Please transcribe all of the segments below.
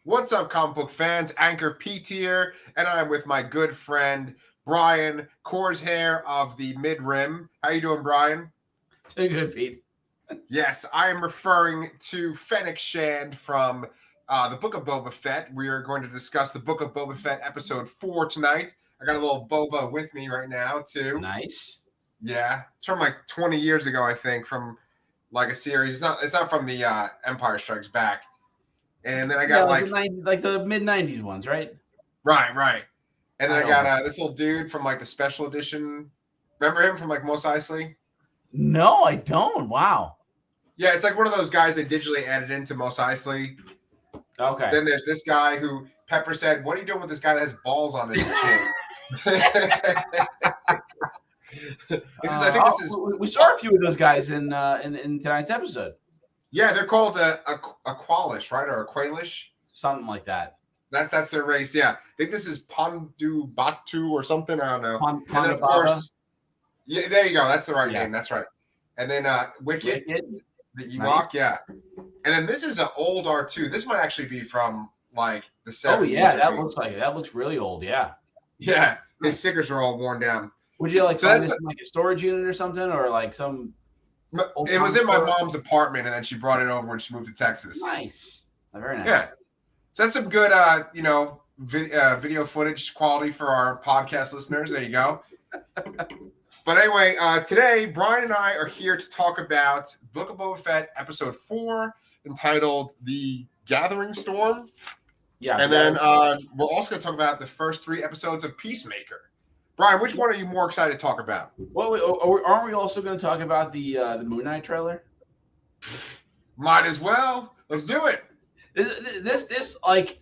What's up, comic book fans? Anchor Pete here, and I'm with my good friend Brian Corshair of the Mid Rim. How you doing, Brian? Doing good, Pete. Yes, I am referring to Fennec Shand from the Book of Boba Fett. We are going to discuss the Book of Boba Fett episode 4 tonight. I got a little Boba with me right now, too. Nice. Yeah, it's from like 20 years ago, I think, from like a series. It's not from the Empire Strikes Back. And then I got the mid-90s ones, right? Right. And then I got this little dude from like the special edition. Remember him from like Mos Eisley? No, I don't. Wow. Yeah, it's like one of those guys they digitally added into Mos Eisley. Okay. Then there's this guy who Pepper said, "What are you doing with this guy that has balls on his chin?" We saw a few of those guys in tonight's episode. Yeah, they're called a Qualish, right? Or a Qualish? Something like that. That's their race, yeah. I think this is Pondu Batu or something. I don't know. And then, of course, yeah, there you go. That's the right name. That's right. And then Wicket, the Ewok, nice. Yeah. And then this is an old R2. This might actually be from like the 70s. Oh, yeah, that looks really old, yeah. Yeah, his stickers are all worn down. Would you find this in like a storage unit or something, or like some? It was in my mom's apartment, and then she brought it over when she moved to Texas. Nice, very nice. Yeah, so that's some good, video footage quality for our podcast listeners. There you go. But anyway, today Brian and I are here to talk about Book of Boba Fett episode 4, entitled "The Gathering Storm." Yeah, and then we're also going to talk about the first 3 episodes of Peacemaker. Brian, which one are you more excited to talk about? Well, aren't we also going to talk about the Moon Knight trailer? Might as well. Let's do it. This I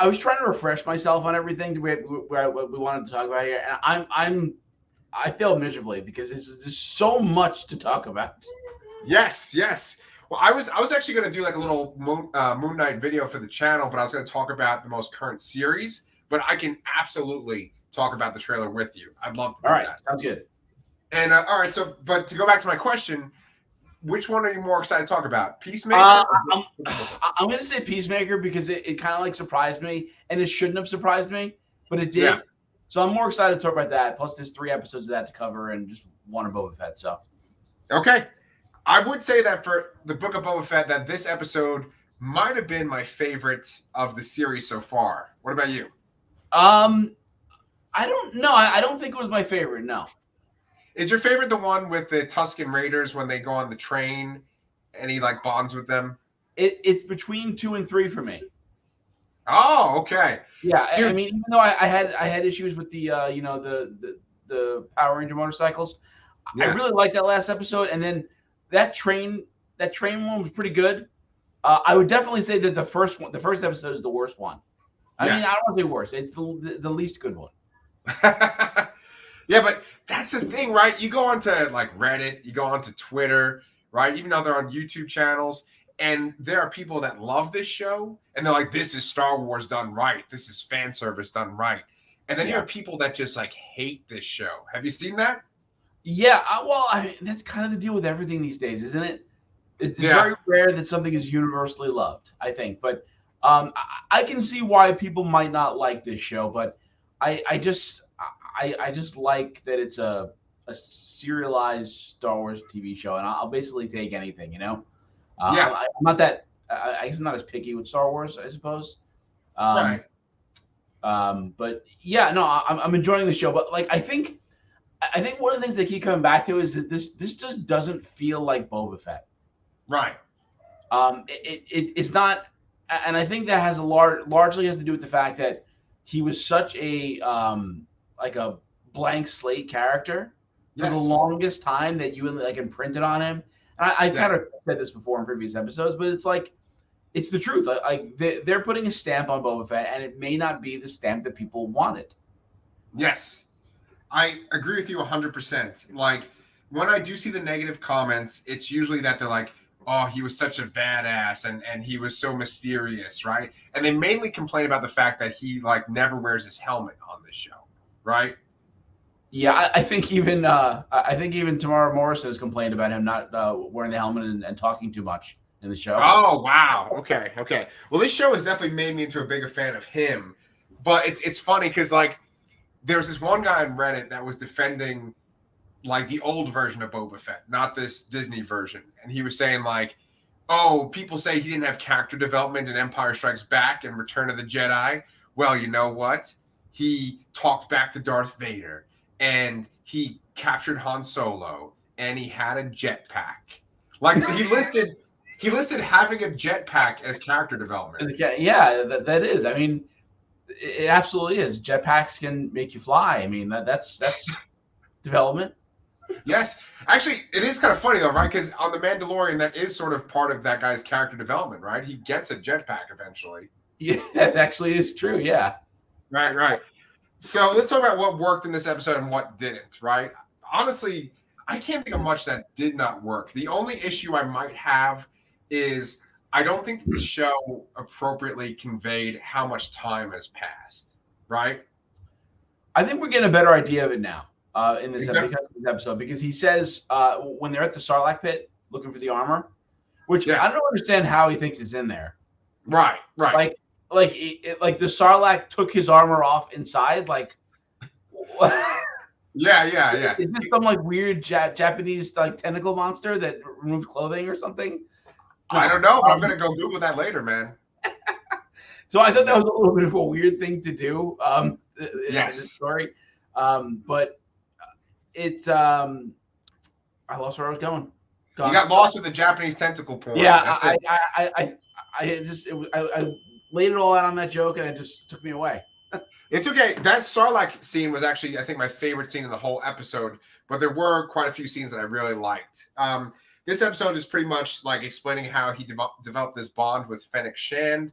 was trying to refresh myself on everything we wanted to talk about here, and I failed miserably because there's so much to talk about. Yes. Well, I was actually going to do like a little Moon Knight video for the channel, but I was going to talk about the most current series. But I can absolutely talk about the trailer with you. I'd love to do that. Sounds good. And all right, but to go back to my question, which one are you more excited to talk about? Peacemaker? I'm going to say Peacemaker because it kind of like surprised me, and it shouldn't have surprised me, but it did. Yeah. So I'm more excited to talk about that. Plus, there's 3 episodes of that to cover, and just one of Boba Fett. So, okay, I would say that for the Book of Boba Fett, that this episode might have been my favorite of the series so far. What about you? I don't know. I don't think it was my favorite. No. Is your favorite the one with the Tusken Raiders when they go on the train and he like bonds with them? It's between 2 and 3 for me. Oh, okay. Yeah, dude. I mean, even though I had issues with the the Power Ranger motorcycles, yeah. I really liked that last episode, and then that train one was pretty good. I would definitely say that the first episode is the worst one. I mean, I don't want to say worst. It's the least good one. Yeah, but that's the thing, right? You go onto like Reddit, you go onto Twitter, right? Even though they're on YouTube channels, and there are people that love this show, and they're like, "This is Star Wars done right. This is fan service done right." And then you have people that just like hate this show. Have you seen that? Yeah. Well, I mean, that's kind of the deal with everything these days, isn't it? It's very rare that something is universally loved, I think. But I can see why people might not like this show, but I just like that it's a serialized Star Wars TV show, and I'll basically take anything, you know. I'm not that. I guess I'm not as picky with Star Wars, I suppose. Right. But yeah, no, I'm enjoying the show. But like, I think one of the things they keep coming back to is that this just doesn't feel like Boba Fett. Right. It's not, and I think that has largely has to do with the fact that he was such a like a blank slate character for the longest time that you like imprinted on him. And I kind of said this before in previous episodes, but it's like, it's the truth. Like they're putting a stamp on Boba Fett, and it may not be the stamp that people wanted. Yes, I agree with you 100%. Like when I do see the negative comments, it's usually that they're like, "Oh, he was such a badass, and he was so mysterious," right? And they mainly complain about the fact that he like never wears his helmet on this show, right? Yeah, I think even Tamara Morrison has complained about him not wearing the helmet and talking too much in the show. Oh wow. Okay. Well, this show has definitely made me into a bigger fan of him. But it's funny because like there's this one guy on Reddit that was defending like the old version of Boba Fett, not this Disney version, and he was saying like, oh, people say he didn't have character development in Empire Strikes Back and Return of the Jedi. Well, you know what? He talked back to Darth Vader, and he captured Han Solo, and he had a jetpack. Like he listed having a jetpack as character development. Yeah, that is. I mean, it absolutely is. Jetpacks can make you fly. I mean, that's development. Yes. Actually, it is kind of funny, though, right? Because on The Mandalorian, that is sort of part of that guy's character development, right? He gets a jetpack eventually. Yeah, it actually is true. Yeah. Right. So let's talk about what worked in this episode and what didn't, right? Honestly, I can't think of much that did not work. The only issue I might have is I don't think the show appropriately conveyed how much time has passed, right? I think we're getting a better idea of it now. In this episode, because he says when they're at the Sarlacc pit looking for the armor, which I don't understand how he thinks it's in there. Right. Like the Sarlacc took his armor off inside. Like, yeah. Is this some like weird Japanese like tentacle monster that removed clothing or something? I don't know, but I'm gonna go Google that later, man. So I thought that was a little bit of a weird thing to do. In this story, but. It's I lost where I was going. You got lost with the Japanese tentacle porn. Yeah, I laid it all out on that joke, and it just took me away. It's okay. That Sarlacc scene was actually, I think, my favorite scene in the whole episode. But there were quite a few scenes that I really liked. This episode is pretty much like explaining how he developed this bond with Fennec Shand.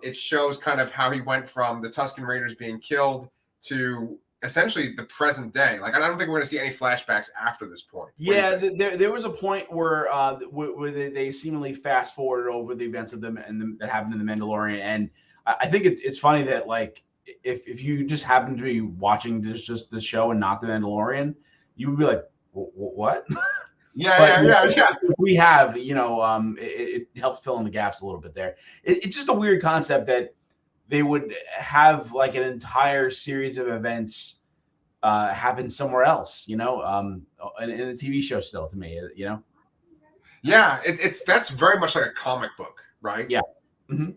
It shows kind of how he went from the Tusken Raiders being killed to essentially the present day. Like I don't think we're going to see any flashbacks after this point. Yeah, there was a point where they seemingly fast forwarded over the events of them and that happened in the Mandalorian, and I think it's funny that like if you just happen to be watching this show and not the Mandalorian, you would be like, what? Yeah. We have, it helps fill in the gaps a little bit there. It's just a weird concept that they would have like an entire series of events happen somewhere else, in a TV show still to me, Yeah, that's very much like a comic book, right? Yeah. Mm-hmm.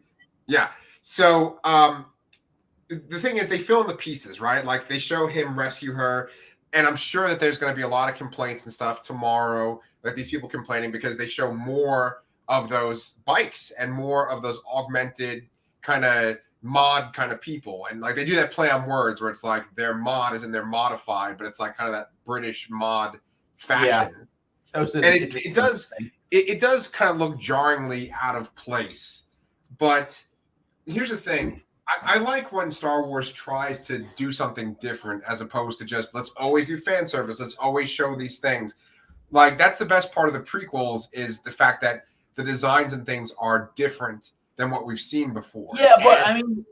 Yeah. So the thing is they fill in the pieces, right? Like they show him rescue her, and I'm sure that there's going to be a lot of complaints and stuff tomorrow, like these people complaining because they show more of those bikes and more of those augmented kind of mod kind of people, and like they do that play on words where it's like their mod is in their modified, but it's like kind of that British mod fashion. Yeah. And it does kind of look jarringly out of place. But here's the thing. I like when Star Wars tries to do something different as opposed to just let's always do fan service, let's always show these things. Like that's the best part of the prequels is the fact that the designs and things are different than what we've seen before. Yeah, but I mean,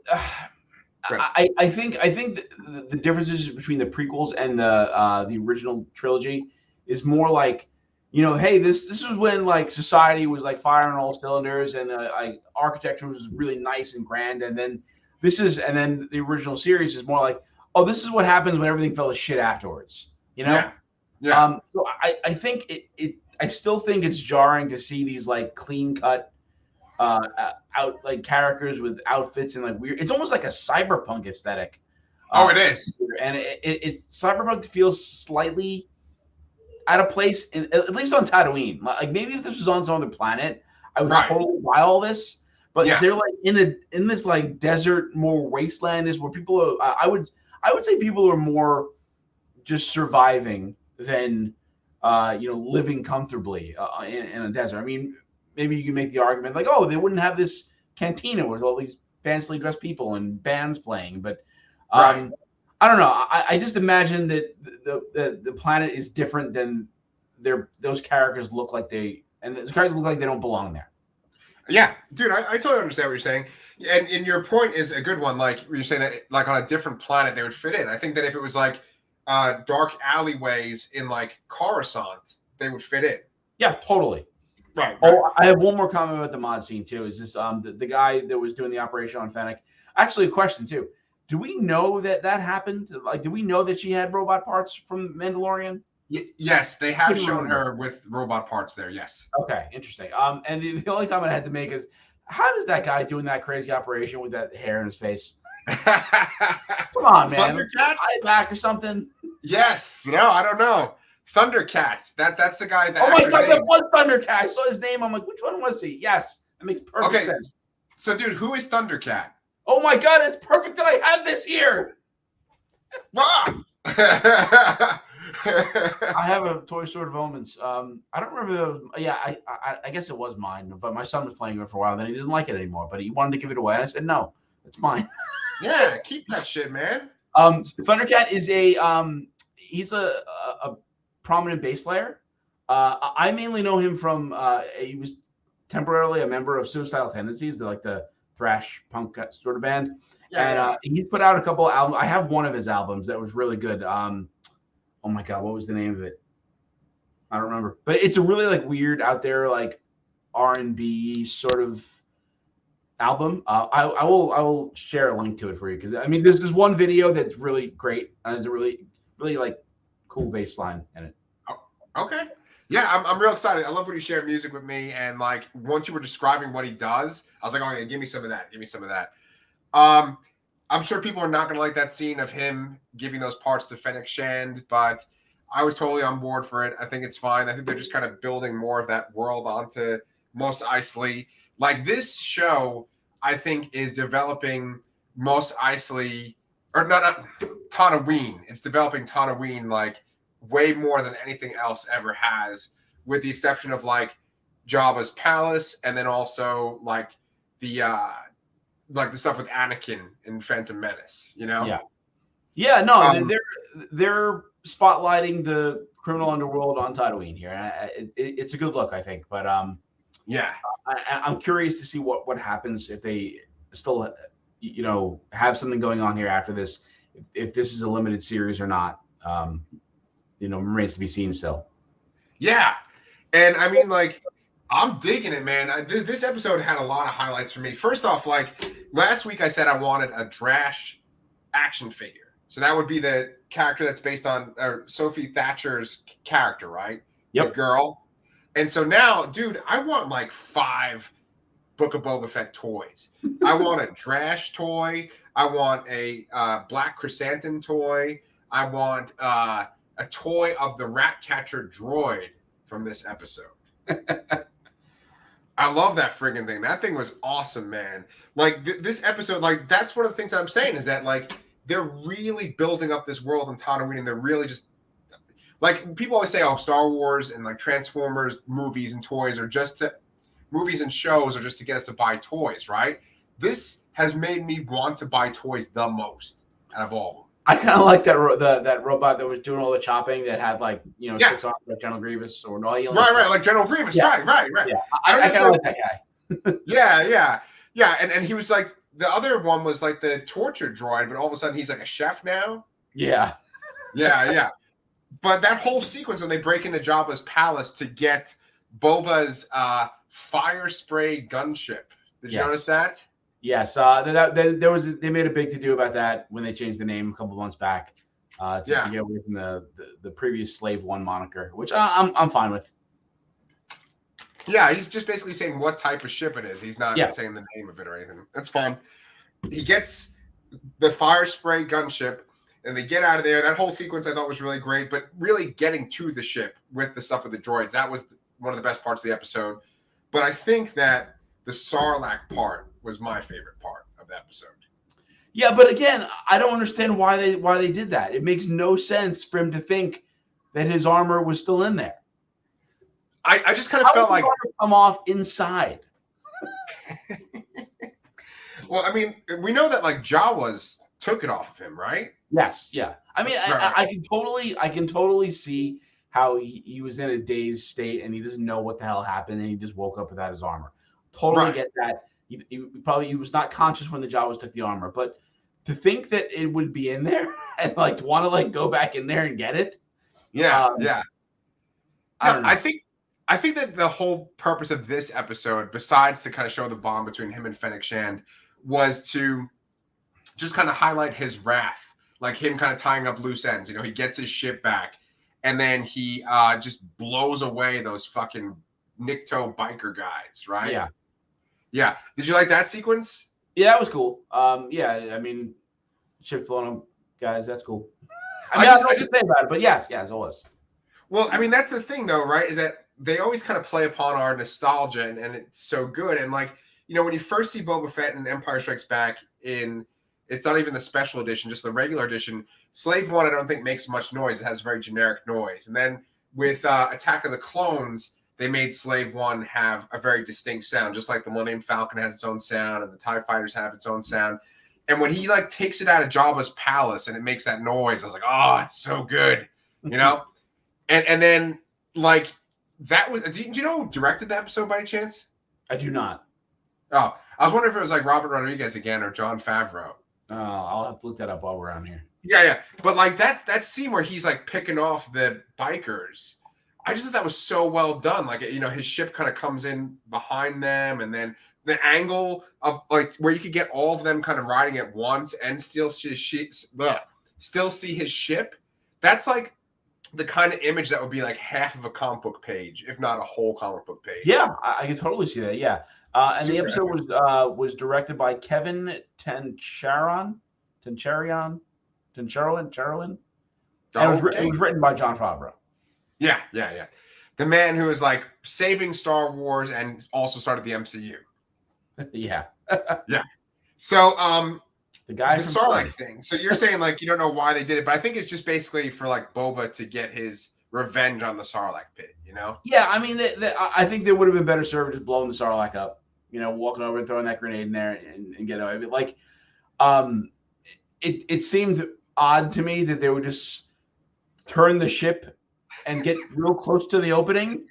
I think the differences between the prequels and the original trilogy is more like, hey, this is when like society was like firing on all cylinders and like architecture was really nice and grand, and then the original series is more like, oh, this is what happens when everything fell to shit afterwards. Yeah. So I think I still think it's jarring to see these like clean cut out like characters with outfits and like weird. It's almost like a cyberpunk aesthetic. It is, and it cyberpunk feels slightly out of place, at least on Tatooine. Like maybe if this was on some other planet, I would totally buy all this. But they're like in this like desert, more wastelandish where people are. I would say people are more just surviving than living comfortably in a desert. I mean, maybe you can make the argument like, oh, they wouldn't have this cantina with all these fancily dressed people and bands playing. But I don't know. I just imagine that the planet is different than those characters look like those characters look like they don't belong there. Yeah, dude, I totally understand what you're saying. And your point is a good one. Like you're saying that like on a different planet they would fit in. I think that if it was like dark alleyways in like Coruscant, they would fit in. Yeah, totally. Right. Oh, I have one more comment about the mod scene too. Is this the guy that was doing the operation on Fennec? Actually, a question too. Do we know that happened? Like, do we know that she had robot parts from Mandalorian? Yes, they have Couldn't shown remember. her with robot parts there. Yes. Okay, interesting. And the only comment I had to make is, how does that guy doing that crazy operation with that hair in his face? Come on, man. Thundercats? Eye back or something. Yes. No, I don't know. Thundercats. That's the guy. Oh my god, that was Thundercat. I saw his name. I'm like, which one was he? Yes, that makes perfect sense. So, dude, who is Thundercat? Oh my god, it's perfect that I have this here. Ah! I have a Toy Store of Omens. I don't remember. I guess it was mine, but my son was playing it for a while. Then he didn't like it anymore, but he wanted to give it away. And I said, no, it's mine. Yeah, keep that shit, man. Thundercat is he's a prominent bass player. I mainly know him from he was temporarily a member of Suicidal Tendencies, the thrash punk sort of band. Yeah, and he's put out a couple albums. I have one of his albums that was really good. Oh my god, what was the name of it? I don't remember. But it's a really weird out there R&B sort of album. I will share a link to it for you, because I mean there's one video that's really great and there's a really cool bass line in it. Oh, okay. Yeah, I'm real excited. I love when you share music with me, and once you were describing what he does, I was like, oh yeah, give me some of that. Give me some of that. I'm sure people are not going to like that scene of him giving those parts to Fennec Shand, but I was totally on board for it. I think it's fine. I think they're just kind of building more of that world onto Mos Eisley. This show, I think, is developing Mos Eisley, or not Tatooine. It's developing Tatooine way more than anything else ever has, with the exception of Jabba's palace, and then also the stuff with Anakin in Phantom Menace, Yeah. No, they're spotlighting the criminal underworld on Tatooine here. It's a good look, I think. But yeah, I'm curious to see what happens if they still, have something going on here after this. If this is a limited series or not, remains to be seen still. Yeah, and I mean, I'm digging it, man. This episode had a lot of highlights for me. First off, last week I said I wanted a Drash action figure. So that would be the character that's based on Sophie Thatcher's character, right? Yep. The girl. And so now, dude, I want 5 Book of Boba Fett toys. I want a Drash toy. I want a Black Chrysanthemum toy. I want a toy of the Ratcatcher droid from this episode. I love that friggin' thing. That thing was awesome, man. This episode, that's one of the things I'm saying is that they're really building up this world in Tatooine, and they're really just people always say, oh, Star Wars and Transformers movies and toys are movies and shows are just to get us to buy toys, right? This has made me want to buy toys the most out of all of them. I kind of like that robot that was doing all the chopping that had 6 arms like General Grievous or no, right, like General Grievous, right. Yeah, I kind of like that guy. yeah, and he was the other one was the torture droid, but all of a sudden he's a chef now. Yeah. But that whole sequence when they break into Jabba's palace to get Boba's fire spray gunship. Did you notice that? Yes, they made a big to do about that when they changed the name a couple months back to get away from the previous Slave One moniker, which I'm fine with. Yeah, he's just basically saying what type of ship it is. He's not saying the name of it or anything. That's fine. He gets the fire spray gunship, and they get out of there. That whole sequence I thought was really great, but really getting to the ship with the stuff with the droids, that was one of the best parts of the episode. But I think that the Sarlacc part was my favorite part of the episode. Yeah, but again, I don't understand why they did that. It makes no sense for him to think that his armor was still in there. I just kind of felt like come off inside. Well, I mean, we know that Jawas took it off of him, right? Yes, yeah. I mean, I can totally see how he was in a dazed state and he doesn't know what the hell happened and he just woke up without his armor. Totally get that. He was not conscious when the Jawas took the armor, but to think that it would be in there and to want to go back in there and get it. Yeah. I think I think that the whole purpose of this episode, besides to kind of show the bond between him and Fennec Shand, was to just kind of highlight his wrath, like him kind of tying up loose ends. He gets his ship back, and then he just blows away those fucking Nikto biker guys, right? Yeah. Yeah. Did you like that sequence? Yeah, that was cool. Yeah, I mean, ship blowing up guys, that's cool. I don't know what to say about it, but yes, it was. Well, I mean, that's the thing, though, right? Is that they always kind of play upon our nostalgia, and it's so good. And like, when you first see Boba Fett in Empire Strikes Back it's not even the special edition, just the regular edition. Slave One, I don't think makes much noise. It has very generic noise. And then with Attack of the Clones, they made Slave One have a very distinct sound, just like the Millennium Falcon has its own sound, and the TIE Fighters have its own sound. And when he like takes it out of Jabba's palace and it makes that noise, I was like, oh, it's so good, And then like that was. Do you know who directed the episode by any chance? I do not. Oh, I was wondering if it was like Robert Rodriguez again or Jon Favreau. I'll have to look that up while we're on here. Yeah. But like that scene where he's like picking off the bikers, I just thought that was so well done. Like, his ship kind of comes in behind them, and then the angle of like where you could get all of them kind of riding at once and still see his ship. That's like the kind of image that would be like half of a comic book page, if not a whole comic book page. Yeah, I can totally see that. Yeah. And the episode was directed by Kevin Tencharoen. And it was written by Jon Favreau. Yeah. The man who is like saving Star Wars and also started the MCU. Yeah. Yeah. So the Sarlacc thing. So you're saying like you don't know why they did it, but I think it's just basically for like Boba to get his revenge on the Sarlacc pit, Yeah, I mean, I think they would have been better served just blowing the Sarlacc up, walking over and throwing that grenade in there and get away. But like, it seemed odd to me that they would just turn the ship and get real close to the opening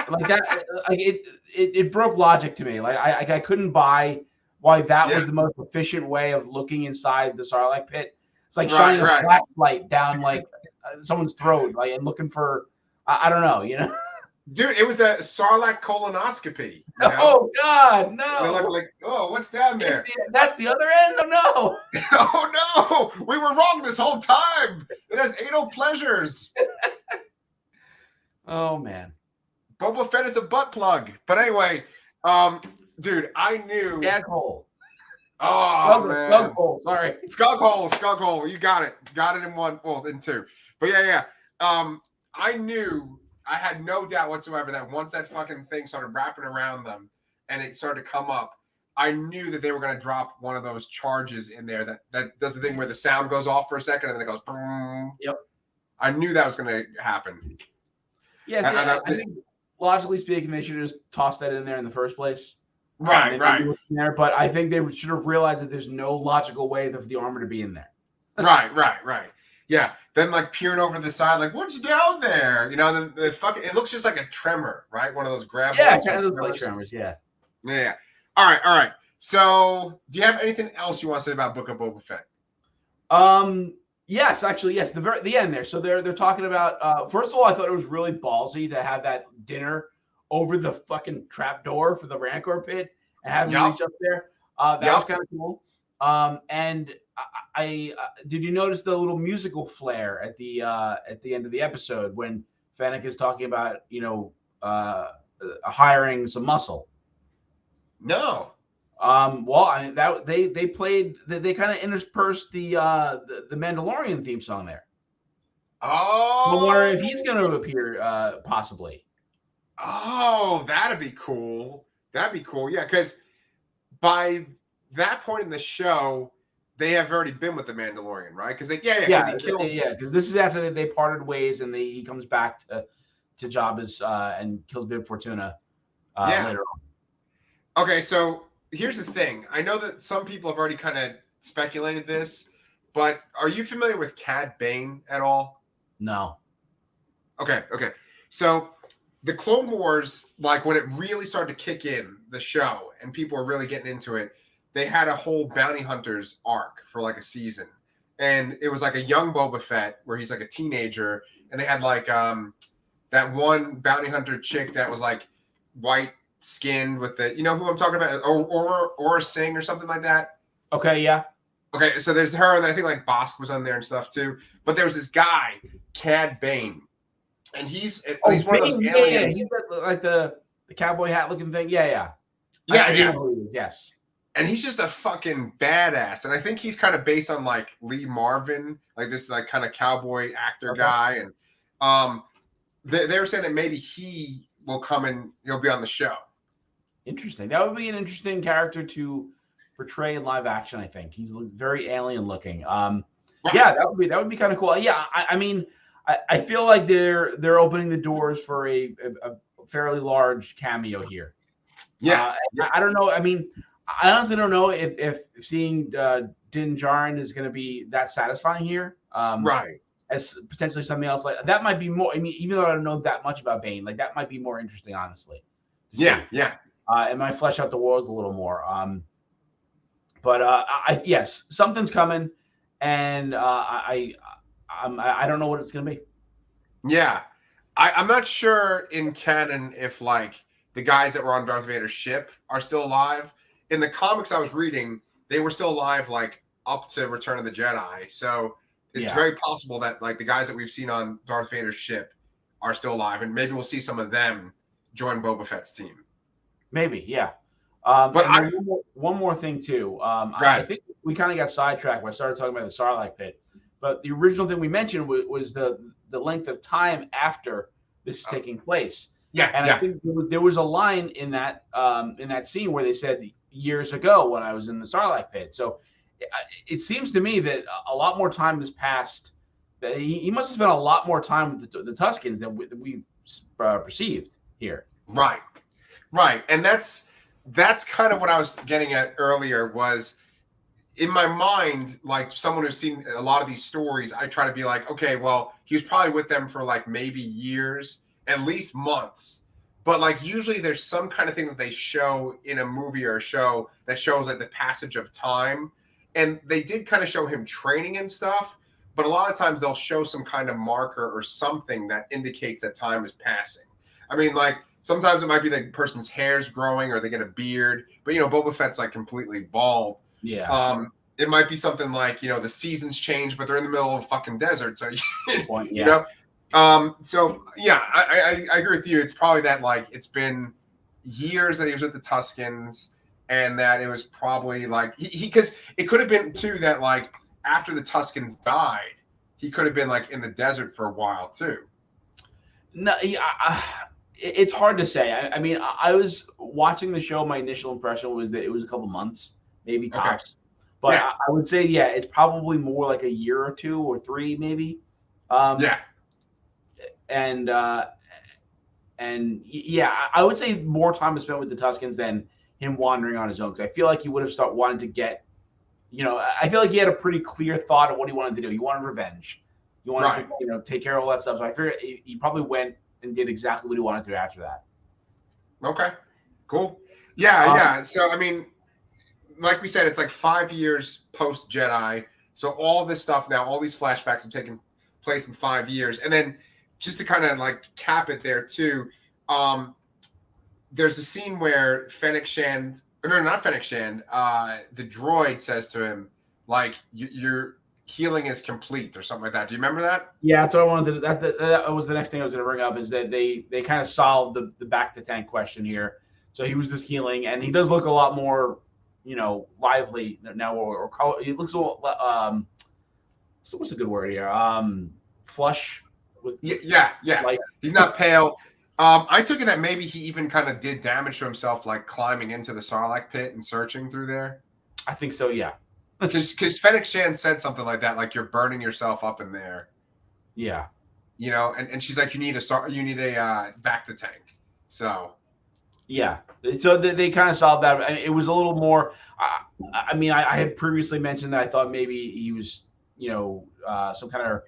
like that. Like it broke logic to me. Like I couldn't buy why that was the most efficient way of looking inside the Sarlacc pit. It's like shining a flashlight down like someone's throat, like and looking for I don't know, Dude, it was a Sarlacc colonoscopy. Oh God, no! Like, oh, what's down there? That's the other end. Oh no! Oh no! We were wrong this whole time. It has anal pleasures. Oh man, Boba Fett is a butt plug. But anyway, dude, I knew. Gag hole. Oh man, skug hole. Sorry, skug hole. You got it. Got it in one. Well, in two. But yeah. I knew. I had no doubt whatsoever that once that fucking thing started wrapping around them and it started to come up, I knew that they were going to drop one of those charges in there that does the thing where the sound goes off for a second and then it goes. Boom. Yep. I knew that was going to happen. Yes, I think logically speaking, they should have just tossed that in there in the first place. Right. There, but I think they should have realized that there's no logical way for the armor to be in there. Right. Yeah, then like peering over the side, like what's down there? And then it looks just like a tremor, right? One of those grab. Yeah, kind of like tremors. Yeah. All right. So, do you have anything else you want to say about Book of Boba Fett? Yes, actually, yes. The end there. So they're talking about. First of all, I thought it was really ballsy to have that dinner over the fucking trap door for the Rancor pit and have him reach up there. That was kind of cool. And I did you notice the little musical flair at the end of the episode when Fennec is talking about hiring some muscle? No. Well, they played they kind of interspersed the Mandalorian theme song there. Oh, I wonder if he's going to appear possibly. Oh, that'd be cool. Yeah, because by that point in the show, they have already been with the Mandalorian, right? Because because this is after they parted ways, and he comes back to Jabba's and kills Bib Fortuna later on. Okay, so here's the thing. I know that some people have already kind of speculated this, but are you familiar with Cad Bane at all? No. Okay. So the Clone Wars, like when it really started to kick in, the show, and people were really getting into it, they had a whole bounty hunters arc for like a season. And it was like a young Boba Fett where he's like a teenager, and they had like that one bounty hunter chick that was like white skinned with the, you know who I'm talking about, or Singh or something like that. Okay, yeah. Okay, so there's her, and I think like Bosk was on there and stuff too. But there was this guy, Cad Bane, and he's one of those aliens. Yeah. He's got like the cowboy hat looking thing. Yeah. I do know who he is. Yes. And he's just a fucking badass. And I think he's kind of based on like Lee Marvin, like this like kind of cowboy actor guy. And they were saying that maybe he will come and he'll be on the show. Interesting. That would be an interesting character to portray in live action. I think he's very alien looking. Yeah, that would be kind of cool. Yeah, I mean, I feel like they're opening the doors for a fairly large cameo here. Yeah. I don't know. I mean, I honestly don't know if seeing Din Djarin is going to be that satisfying here. Right. As potentially something else like that might be more. I mean, even though I don't know that much about Bane, like that might be more interesting, honestly. Yeah. It might flesh out the world a little more. But yes, something's coming, and I don't know what it's going to be. Yeah, I'm not sure in canon if like the guys that were on Darth Vader's ship are still alive. In the comics I was reading, they were still alive like up to Return of the Jedi. So it's very possible that like the guys that we've seen on Darth Vader's ship are still alive, and maybe we'll see some of them join Boba Fett's team. Maybe, yeah. But one more thing too. Right. I think we kind of got sidetracked when I started talking about the Sarlacc pit. But the original thing we mentioned was the length of time after this is taking place. Yeah, and I think there was a line in that scene where they said years ago when I was in the Sarlacc pit. So it seems to me that a lot more time has passed. That he must have spent a lot more time with the Tuskens than we've perceived here. Right, and that's kind of what I was getting at earlier. Was in my mind, like someone who's seen a lot of these stories, I try to be like, okay, well, he was probably with them for like maybe years, at least months. But like usually there's some kind of thing that they show in a movie or a show that shows like the passage of time. And they did kind of show him training and stuff, but a lot of times they'll show some kind of marker or something that indicates that time is passing. I mean, like sometimes it might be the person's hair's growing or they get a beard, but Boba Fett's like completely bald. Yeah. It might be something like, the seasons change, but they're in the middle of a fucking desert. So, so yeah, I agree with you. It's probably that like it's been years that he was with the Tuskens, and that it was probably like because it could have been too that like after the Tuskens died, he could have been like in the desert for a while too. No, it's hard to say. I mean, I was watching the show. My initial impression was that it was a couple months, maybe tops. Okay. But I would say, it's probably more like a year or 2 or 3, maybe. I would say more time is spent with the Tuskens than him wandering on his own. Because I feel like he would have started wanting to get, I feel like he had a pretty clear thought of what he wanted to do. He wanted revenge. He wanted to, take care of all that stuff. So I figured he probably went and did exactly what he wanted to after that. Okay, cool. Yeah. So, I mean, like we said, it's like 5 years post Jedi. So all this stuff now, all these flashbacks have taken place in 5 years. And then just to kind of like cap it there too, there's a scene where the droid says to him, like, your healing is complete or something like that. Do you remember that? Yeah, that's what I wanted to. That was the next thing I was going to bring up, is that they kind of solved the back to tank question here. So he was just healing, and he does look a lot more, lively now, or he looks a little. So what's a good word here? Flush with. Yeah. Like, he's not pale. I took it that maybe he even kind of did damage to himself, like climbing into the Sarlacc pit and searching through there. I think so. Yeah. Because Fennec Shand said something like that, like you're burning yourself up in there. Yeah. And she's like, you need a back to tank. So. Yeah. So they kind of solved that. It was a little more. I mean, I had previously mentioned that I thought maybe he was, some kind of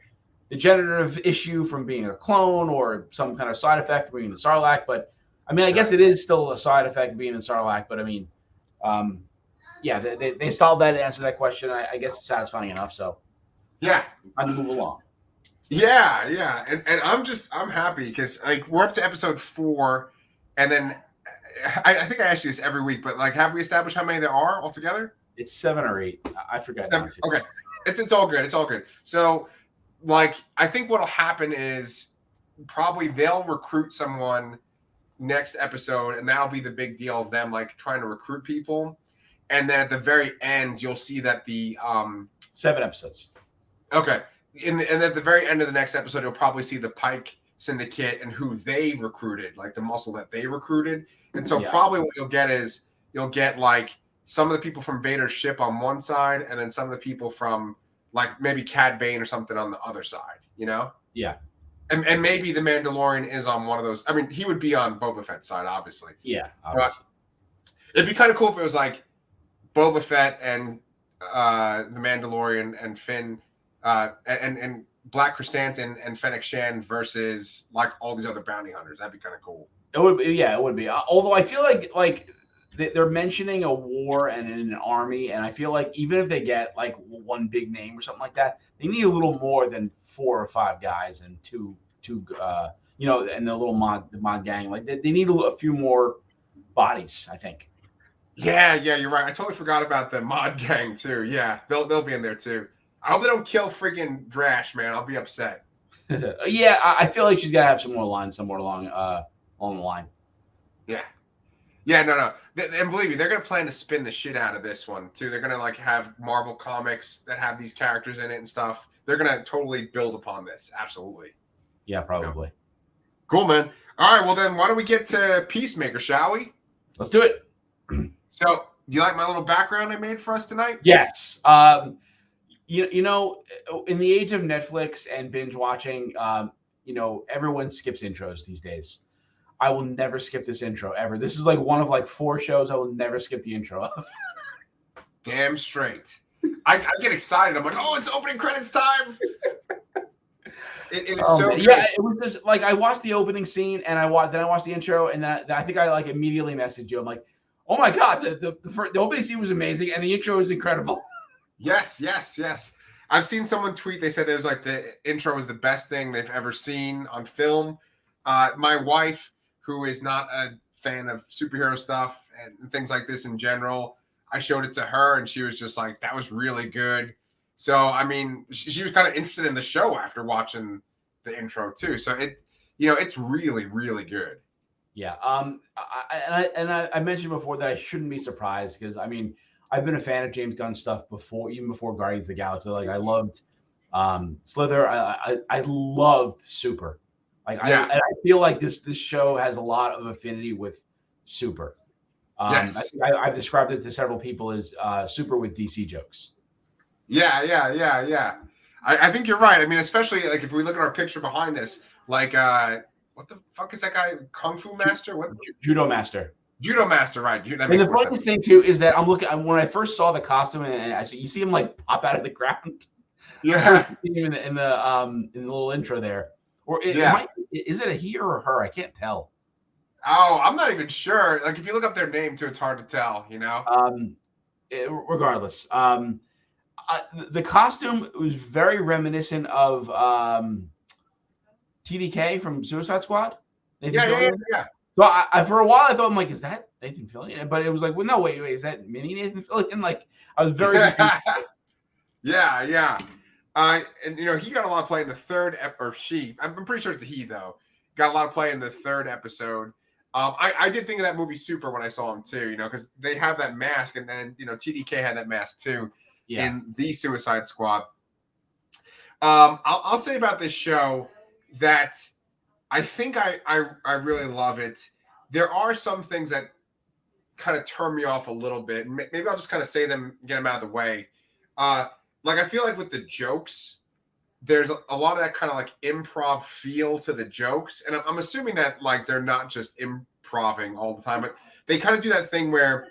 degenerative issue from being a clone or some kind of side effect from being the Sarlacc. But I mean, I guess it is still a side effect of being the Sarlacc. But I mean, they solved that and answered that question. I guess it's satisfying enough. So yeah, I'm gonna move along. Yeah, and I'm happy because like we're up to episode 4, and then I think I ask you this every week, but like, have we established how many there are altogether? It's 7 or 8. I forgot now too. Okay, it's all good. It's all good. So, like, I think what'll happen is probably they'll recruit someone next episode, and that'll be the big deal of them like trying to recruit people. And then at the very end, you'll see that the 7 episodes. okay, and at the very end of the next episode, you'll probably see the Pike Syndicate and who they recruited, like the muscle that they recruited. And so probably what you'll get is you'll get like some of the people from Vader's ship on one side, and then some of the people from like maybe Cad Bane or something on the other side. You know? Yeah. And maybe the Mandalorian is on one of those. I mean, he would be on Boba Fett's side, obviously. Yeah, obviously. It'd be kind of cool if it was like Boba Fett and the Mandalorian and Finn and Black Chrysanthemum and Fennec Shand versus like all these other bounty hunters. That'd be kind of cool. It would be, yeah, it would be. Although I feel like they're mentioning a war and an army, and I feel like even if they get like one big name or something like that, they need a little more than 4 or 5 guys and two and the little mod gang. Like they need a few more bodies, I think. Yeah, you're right. I totally forgot about the mod gang too. Yeah, they'll be in there too. I hope they don't kill freaking Drash, man. I'll be upset. Yeah, I feel like she's got to have some more lines somewhere along the line. Yeah, no. And believe me, they're going to plan to spin the shit out of this one, too. They're going to, like, have Marvel comics that have these characters in it and stuff. They're going to totally build upon this. Absolutely. Yeah, probably. Cool, man. All right, well, then, why don't we get to Peacemaker, shall we? Let's do it. So, do you like my little background I made for us tonight? Yes. You know, in the age of Netflix and binge watching, everyone skips intros these days. I will never skip this intro ever. This is like one of like 4 shows I will never skip the intro of. Damn straight. I get excited. I'm like, oh, it's opening credits time. It is so good. Yeah, it was just like I watched the opening scene and I watched the intro, and then I think I like immediately messaged you. I'm like, oh my god, the opening scene was amazing and the intro is incredible. Yes. I've seen someone tweet. They said it was like the intro was the best thing they've ever seen on film. My wife, who is not a fan of superhero stuff and things like this in general, I showed it to her and she was just like, that was really good. So, I mean, she was kind of interested in the show after watching the intro too. So it's really, really good. Yeah. I mentioned before that I shouldn't be surprised because I mean, I've been a fan of James Gunn's stuff before, even before Guardians of the Galaxy. Like I loved Slither. I loved Super. Like I feel like this show has a lot of affinity with Super. Yes. I've described it to several people as Super with DC jokes. Yeah. I think you're right. I mean, especially like if we look at our picture behind us, like what the fuck is that guy? Kung Fu Master? What? Judo Master. Judo Master, right? And the funniest thing too is that I'm looking when I first saw the costume and you see him like pop out of the ground. Yeah. in the little intro there. Or is it a he or a her? I can't tell. Oh, I'm not even sure. Like if you look up their name too, it's hard to tell, you know? Regardless. The costume was very reminiscent of TDK from Suicide Squad. Yeah. So I for a while I thought I'm like, is that Nathan Fillion? But it was like, well, no, wait, is that mini Nathan Fillion? Like I was very Yeah. And he got a lot of play in the third or she. I'm pretty sure it's a he though. Got a lot of play in the third episode. I did think of that movie Super when I saw him too. Because they have that mask, and then TDK had that mask too in the Suicide Squad. I'll say about this show that I think I really love it. There are some things that kind of turn me off a little bit. Maybe I'll just kind of say them, get them out of the way. Like I feel like with the jokes, there's a lot of that kind of like improv feel to the jokes, and I'm assuming that like they're not just improving all the time, but they kind of do that thing where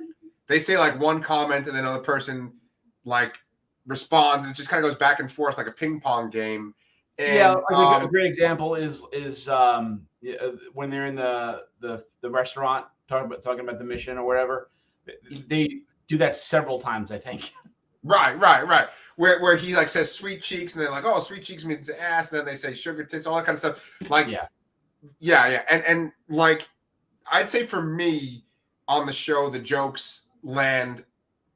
they say like one comment and then another person like responds, and it just kind of goes back and forth like a ping pong game. And, a great example is when they're in the restaurant talking about the mission or whatever. They do that several times, I think. Right. Where he like says sweet cheeks, and they're like, oh, sweet cheeks means ass, and then they say sugar tits, all that kind of stuff. Like, yeah, and like I'd say for me on the show, the jokes land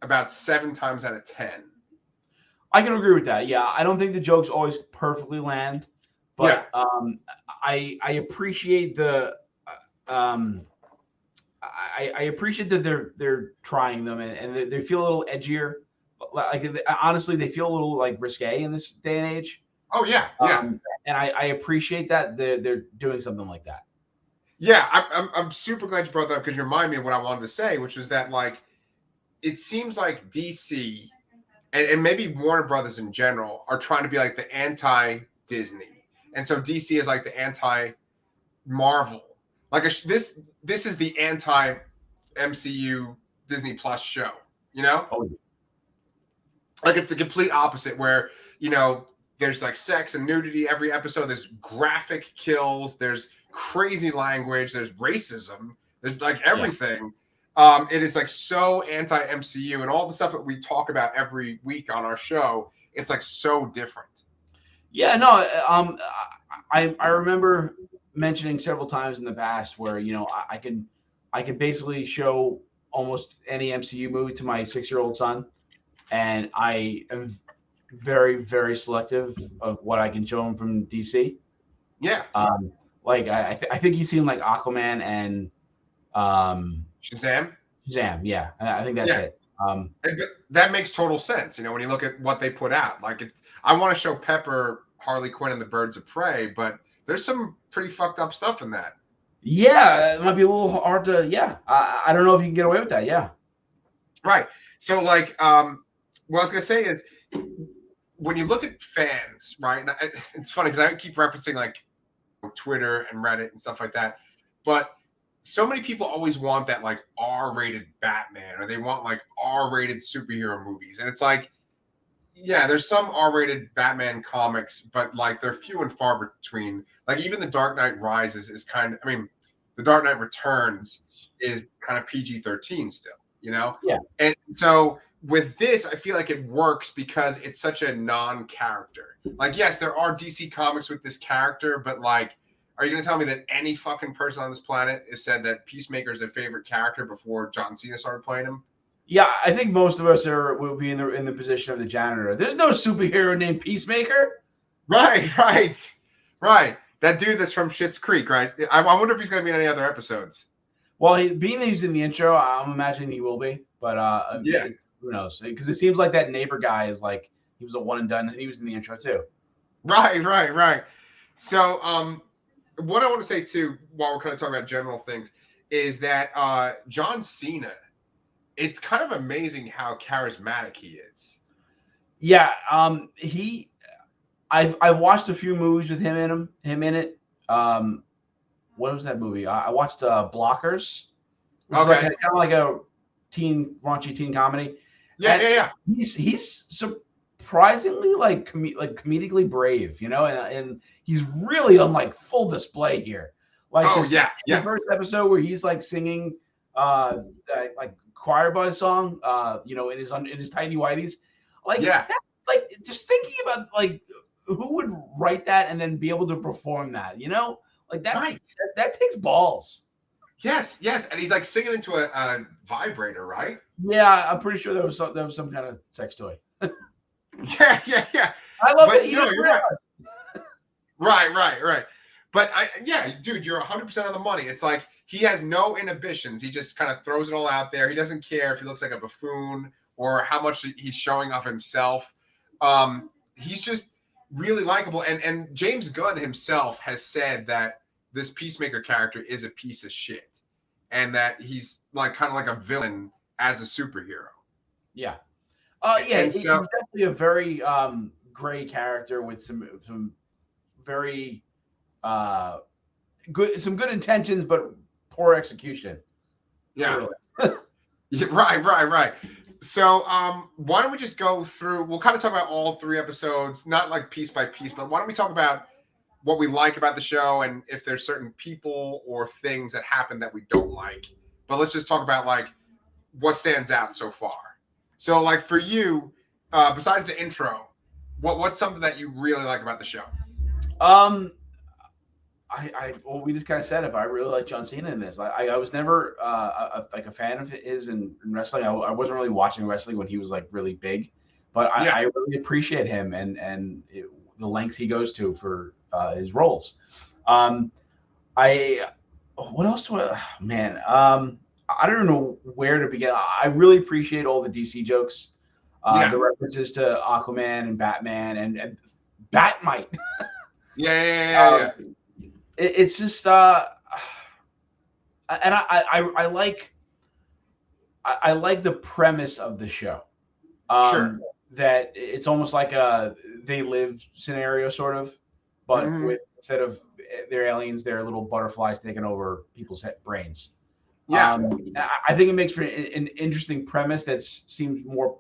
about 7 times out of 10. I can agree with that. Yeah, I don't think the jokes always perfectly land, but I appreciate the I appreciate that they're trying them, and they feel a little edgier. Like honestly, they feel a little like risque in this day and age. Oh yeah. And I appreciate that they're doing something like that. Yeah, I'm super glad you brought that up because you remind me of what I wanted to say, which was that like it seems like DC and maybe Warner Brothers in general are trying to be like the anti-Disney, and so DC is like the anti-Marvel. Like this is the anti-MCU Disney Plus show, you know? Oh, like it's the complete opposite where, there's like sex and nudity every episode. There's graphic kills. There's crazy language. There's racism. There's like everything. Yeah. It is like so anti-MCU, and all the stuff that we talk about every week on our show, it's like so different. Yeah, no, I remember mentioning several times in the past where, I can basically show almost any MCU movie to my 6-year-old son, and I am very, very selective of what I can show him from DC. Yeah. Like I think he's seen like Aquaman and Shazam. Yeah, I think that's it. That makes total sense. When you look at what they put out, like I want to show Pepper, Harley Quinn, and the Birds of Prey, but there's some pretty fucked up stuff in that. Yeah, it might be a little hard to. Yeah, I don't know if you can get away with that. Yeah. Right. So like, what I was gonna say is, when you look at fans, right? And it's funny because I keep referencing like Twitter and Reddit and stuff like that, but so many people always want that like R-rated Batman, or they want like R-rated superhero movies, and it's like, yeah, there's some R-rated Batman comics, but like they're few and far between. Like even The Dark Knight Rises is The Dark Knight Returns is kind of PG-13 still, Yeah. And so with this, I feel like it works because it's such a non-character. Like, yes, there are DC comics with this character, but like, are you going to tell me that any fucking person on this planet has said that Peacemaker is their favorite character before John Cena started playing him? Yeah, I think most of us will be in the position of the janitor. There's no superhero named Peacemaker. Right. That dude that's from Schitt's Creek, right? I wonder if he's going to be in any other episodes. Well, being that he's in the intro, I'm imagining he will be. But yeah, who knows? Because it seems like that neighbor guy is like he was a one and done, and he was in the intro too. Right. So, what I want to say too, while we're kind of talking about general things, is that John Cena, it's kind of amazing how charismatic he is. Yeah, I've watched a few movies with him in it. What was that movie? I watched Blockers. Okay. Like, kind of like a raunchy teen comedy. Yeah. He's surprisingly like comedically brave, and he's really on like full display here. Like the first episode where he's like singing like choir boy song, in his tidy whities. Like like just thinking about like who would write that and then be able to perform that, like that takes balls. Yes, and he's like singing into a vibrator, right? Yeah, I'm pretty sure there was some kind of sex toy. Yeah. I love it. You're right. Right. But dude, you're 100% on the money. It's like he has no inhibitions. He just kind of throws it all out there. He doesn't care if he looks like a buffoon or how much he's showing off himself. He's just really likable. And James Gunn himself has said that this Peacemaker character is a piece of shit, and that he's like kind of like a villain as a superhero. Yeah. He's definitely a very gray character with some very good intentions, but poor execution. Yeah. Right. So why don't we just go through, we'll kind of talk about all 3 episodes, not like piece by piece, but why don't we talk about what we like about the show and if there's certain people or things that happen that we don't like. But let's just talk about like what stands out so far. So like for you, besides the intro, what's something that you really like about the show? Um, well, we just kind of said it, but I really like John Cena in this. I was never like a fan of his in wrestling. I wasn't really watching wrestling when he was like really big, but Yeah, I really appreciate him the lengths he goes to for his roles. Um, I what else do I man? I don't know where to begin. I really appreciate all the DC jokes, yeah, the references to Aquaman and Batman and Batmite. yeah, yeah, yeah, yeah. It's just and I like I like the premise of the show. Sure. That it's almost like a they live scenario sort of, but Hmm. with instead of they're aliens, they're little butterflies taking over people's brains. Yeah, I think it makes for an interesting premise that seems more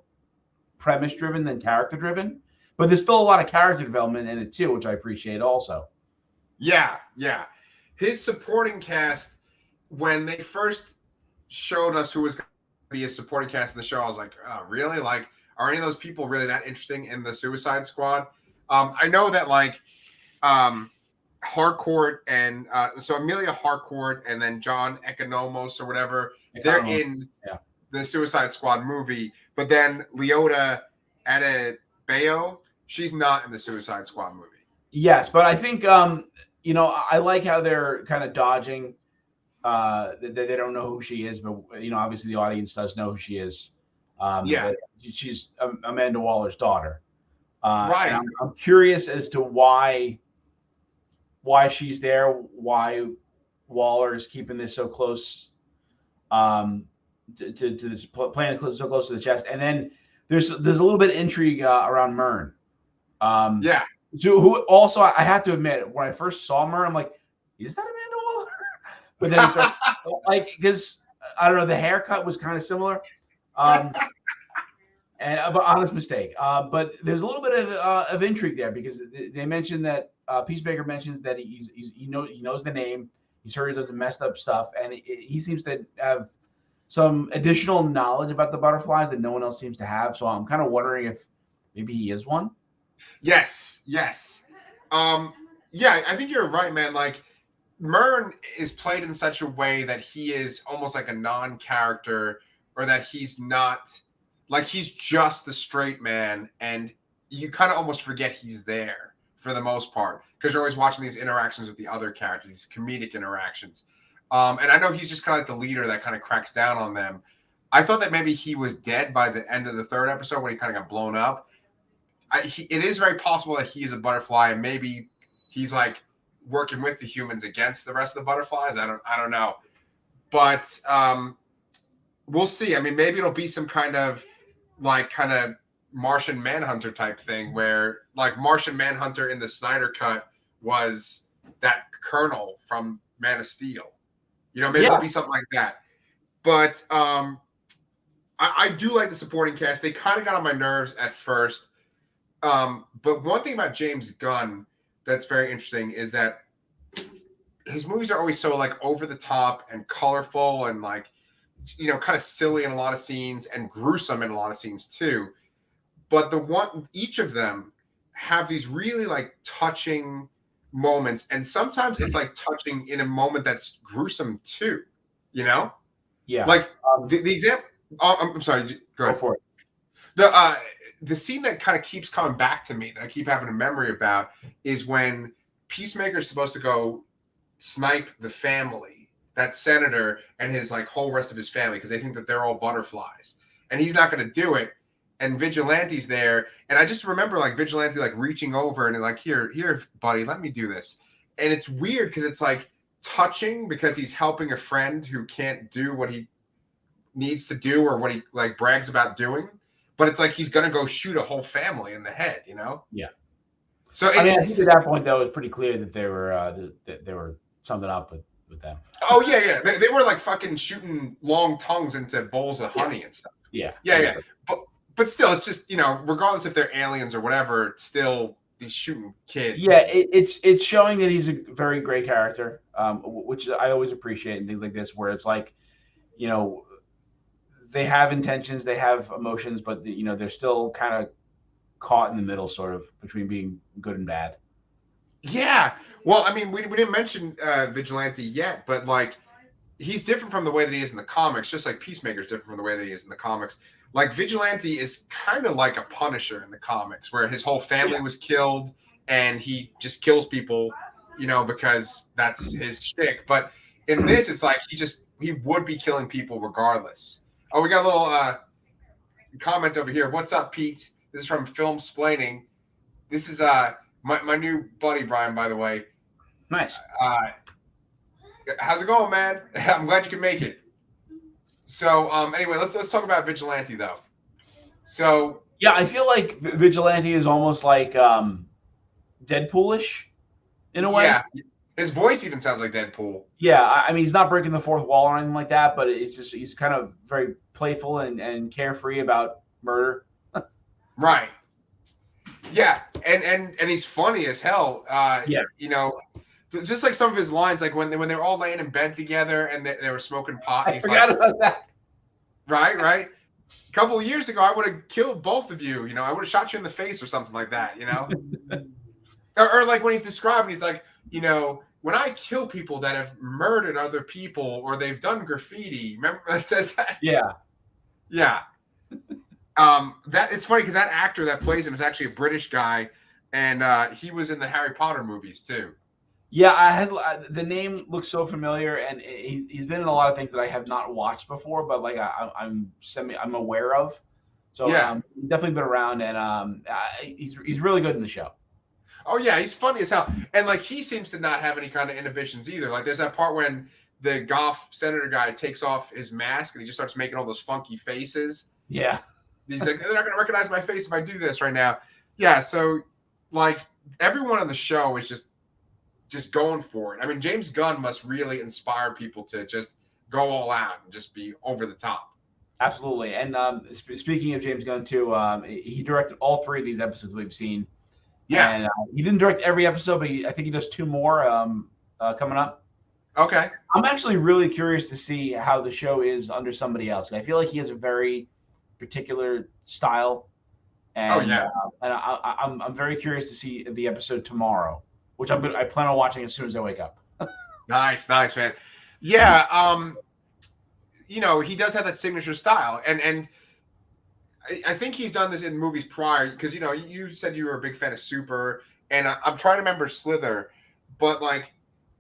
premise driven than character driven, but there's still a lot of character development in it too, which I appreciate also. yeah, yeah. His supporting cast, when they first showed us who was going to be a supporting cast in the show, I was like, oh, really? Like, are any of those people really that interesting in the Suicide Squad? I know that like Harcourt and so Amelia Harcourt and then John Economos or whatever, they're in Yeah. the Suicide Squad movie, but then Leota Adebayo, she's not in the Suicide Squad movie. Yes, but I think I like how they're kind of dodging. They don't know who she is, but obviously the audience does know who she is. Yeah, That she's Amanda Waller's daughter, and right. I'm curious as to why she's there, why Waller is keeping this so close, to this playing so close to the chest, and then there's a little bit of intrigue around Myrn. Um, Yeah. so who also I have to admit, when I first saw Myrn, I'm like, is that Amanda Waller? But then he started like because I don't know, the haircut was kind of similar. Um, but honest mistake. But there's a little bit of intrigue there because they mentioned that Peacemaker mentions that he knows the name. He's heard he does messed up stuff, and he seems to have some additional knowledge about the butterflies that no one else seems to have. So I'm kind of wondering if maybe he is one. Yes, yes. Um, yeah, I think you're right, man. Like Myrn is played in such a way that he is almost like a non-character, or that he's not like he's just the straight man, and you kind of almost forget he's there for the most part because you're always watching these interactions with the other characters, these comedic interactions. And I know he's just kind of like the leader that kind of cracks down on them. I thought that maybe he was dead by the end of the third episode when he kind of got blown up. It is very possible that he's a butterfly, and maybe he's like working with the humans against the rest of the butterflies. I don't know, but we'll see. I mean, maybe it'll be some kind of Martian Manhunter type thing, where like Martian Manhunter in the Snyder cut was that Colonel from Man of Steel. Maybe Yeah, it'll be something like that. But I do like the supporting cast. They kind of got on my nerves at first. But one thing about James Gunn that's very interesting is that his movies are always so like over the top and colorful and like kind of silly in a lot of scenes and gruesome in a lot of scenes too. But each of them have these really like touching moments, and sometimes it's like touching in a moment that's gruesome too. yeah. Like Um, the example. Oh, I'm sorry. Go Go ahead. for it. The scene that kind of keeps coming back to me that I keep having a memory about is when Peacemaker is supposed to go snipe the family, that senator and his like whole rest of his family, because they think that they're all butterflies, and he's not going to do it. And Vigilante's there, and I just remember like Vigilante like reaching over and like, here, buddy, let me do this. And it's weird because it's like touching because he's helping a friend who can't do what he needs to do or what he like brags about doing, but it's like he's gonna go shoot a whole family in the head. Yeah. So I mean, I think at that point, though, it was pretty clear that they were something up with them. oh yeah, they were like fucking shooting long tongues into bowls of honey and stuff. Yeah. Yeah. But still, it's just regardless if they're aliens or whatever, it's still these shooting kids. Yeah, it's showing that he's a very great character, which I always appreciate in things like this, where it's like, they have intentions, they have emotions, but they're still kind of caught in the middle, sort of between being good and bad. Yeah. Well, I mean, we didn't mention Vigilante yet, but like he's different from the way that he is in the comics, just like Peacemaker is different from the way that he is in the comics. Like Vigilante is kind of like a Punisher in the comics, where his whole family was killed and he just kills people, because that's his shtick. But in this, it's like he would be killing people regardless. Oh, we got a little comment over here. What's up, Pete? This is from Film Splaining. This is my new buddy Brian, by the way. Nice. How's it going, man? I'm glad you can make it. So anyway, let's talk about Vigilante though. So yeah, I feel like Vigilante is almost like Deadpoolish in a way. Yeah, his voice even sounds like Deadpool. Yeah, I mean he's not breaking the fourth wall or anything like that, but it's just he's kind of very playful and carefree about murder. Right. Yeah, and he's funny as hell. Just like some of his lines, like when they were all laying in bed together and they were smoking pot. And I forgot about that. Right. A couple of years ago, I would have killed both of you. I would have shot you in the face or something like that. or like when he's describing, he's like, when I kill people that have murdered other people or they've done graffiti. Remember it says that? Yeah. Yeah. That it's funny because that actor that plays him is actually a British guy, and he was in the Harry Potter movies too. Yeah, the name looks so familiar, and he's been in a lot of things that I have not watched before, but like I'm aware of. So yeah, he's definitely been around, and he's really good in the show. Oh yeah, he's funny as hell, and like he seems to not have any kind of inhibitions either. Like there's that part when the Goff senator guy takes off his mask and he just starts making all those funky faces. Yeah. He's like, they're not going to recognize my face if I do this right now. Yeah, so like everyone on the show is just going for it. I mean, James Gunn must really inspire people to just go all out and just be over the top. Absolutely. And speaking of James Gunn too, he directed all 3 of these episodes we've seen. Yeah. And he didn't direct every episode, but I think he does 2 more coming up. Okay. I'm actually really curious to see how the show is under somebody else. I feel like he has a very particular style, and I'm very curious to see the episode tomorrow, which I plan on watching as soon as I wake up. Nice, man. Yeah, he does have that signature style, and I think he's done this in movies prior because you said you were a big fan of Super, and I'm trying to remember Slither, but like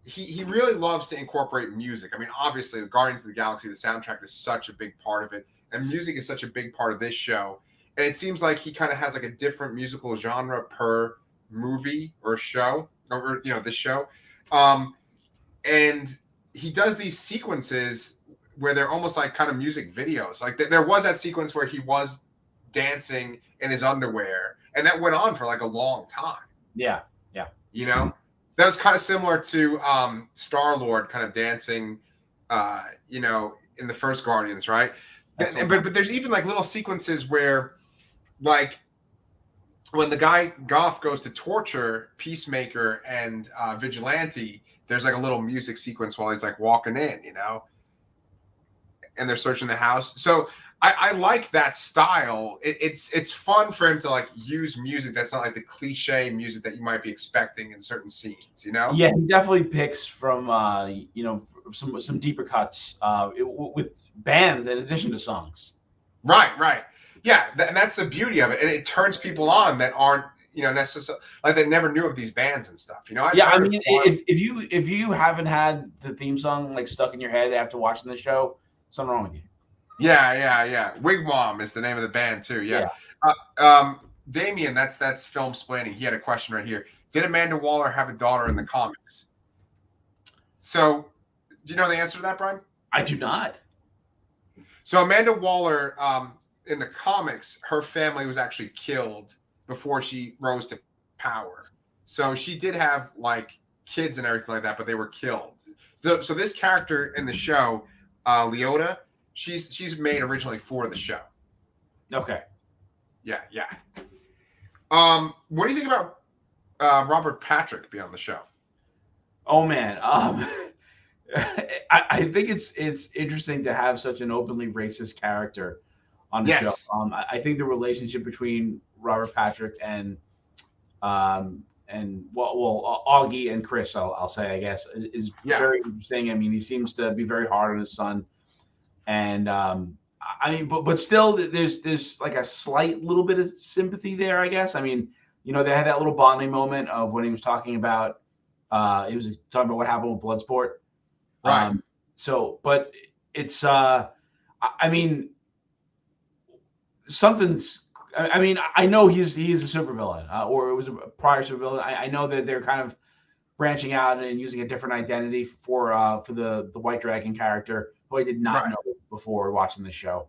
he really loves to incorporate music. I mean, obviously, Guardians of the Galaxy, the soundtrack is such a big part of it. And music is such a big part of this show. And it seems like he kind of has like a different musical genre per movie or show, or this show. And he does these sequences where they're almost like kind of music videos. Like there was that sequence where he was dancing in his underwear, and that went on for like a long time. Yeah. That was kind of similar to Star-Lord kind of dancing, in the first Guardians, right? But there's even like little sequences where, like, when the guy Goff goes to torture Peacemaker and Vigilante, there's like a little music sequence while he's like walking in, and they're searching the house. So I like that style. It's fun for him to like use music that's not like the cliche music that you might be expecting in certain scenes, Yeah, he definitely picks from some deeper cuts with bands in addition to songs. Right. Yeah, and that's the beauty of it, and it turns people on that aren't necessarily like they never knew of these bands and stuff. I mean, if you haven't had the theme song like stuck in your head after watching the show, something wrong with you. Yeah. Wigwam is the name of the band too. Yeah. Damien, that's Film Splaining. He had a question right here. Did Amanda Waller have a daughter in the comics? So, do you know the answer to that, Brian? I do not. So Amanda Waller, in the comics, her family was actually killed before she rose to power. So she did have like kids and everything like that, but they were killed. So this character in the show, Leota, she's made originally for the show. Okay. Yeah. What do you think about Robert Patrick being on the show? Oh man, I think it's interesting to have such an openly racist character on the show. Yes. I think the relationship between Robert Patrick and Augie and Chris, I'll say, I guess, is Yeah. very interesting. I mean, he seems to be very hard on his son, and I mean, but still, there's like a slight little bit of sympathy there, I guess. I mean, they had that little bonding moment of when he was talking about, he was talking about what happened with Bloodsport. Right. But it's, I mean, something's. I mean, I know he is a supervillain, or it was a prior supervillain. I know that they're kind of branching out and using a different identity for the White Dragon character, who I did not Right. know before watching the show.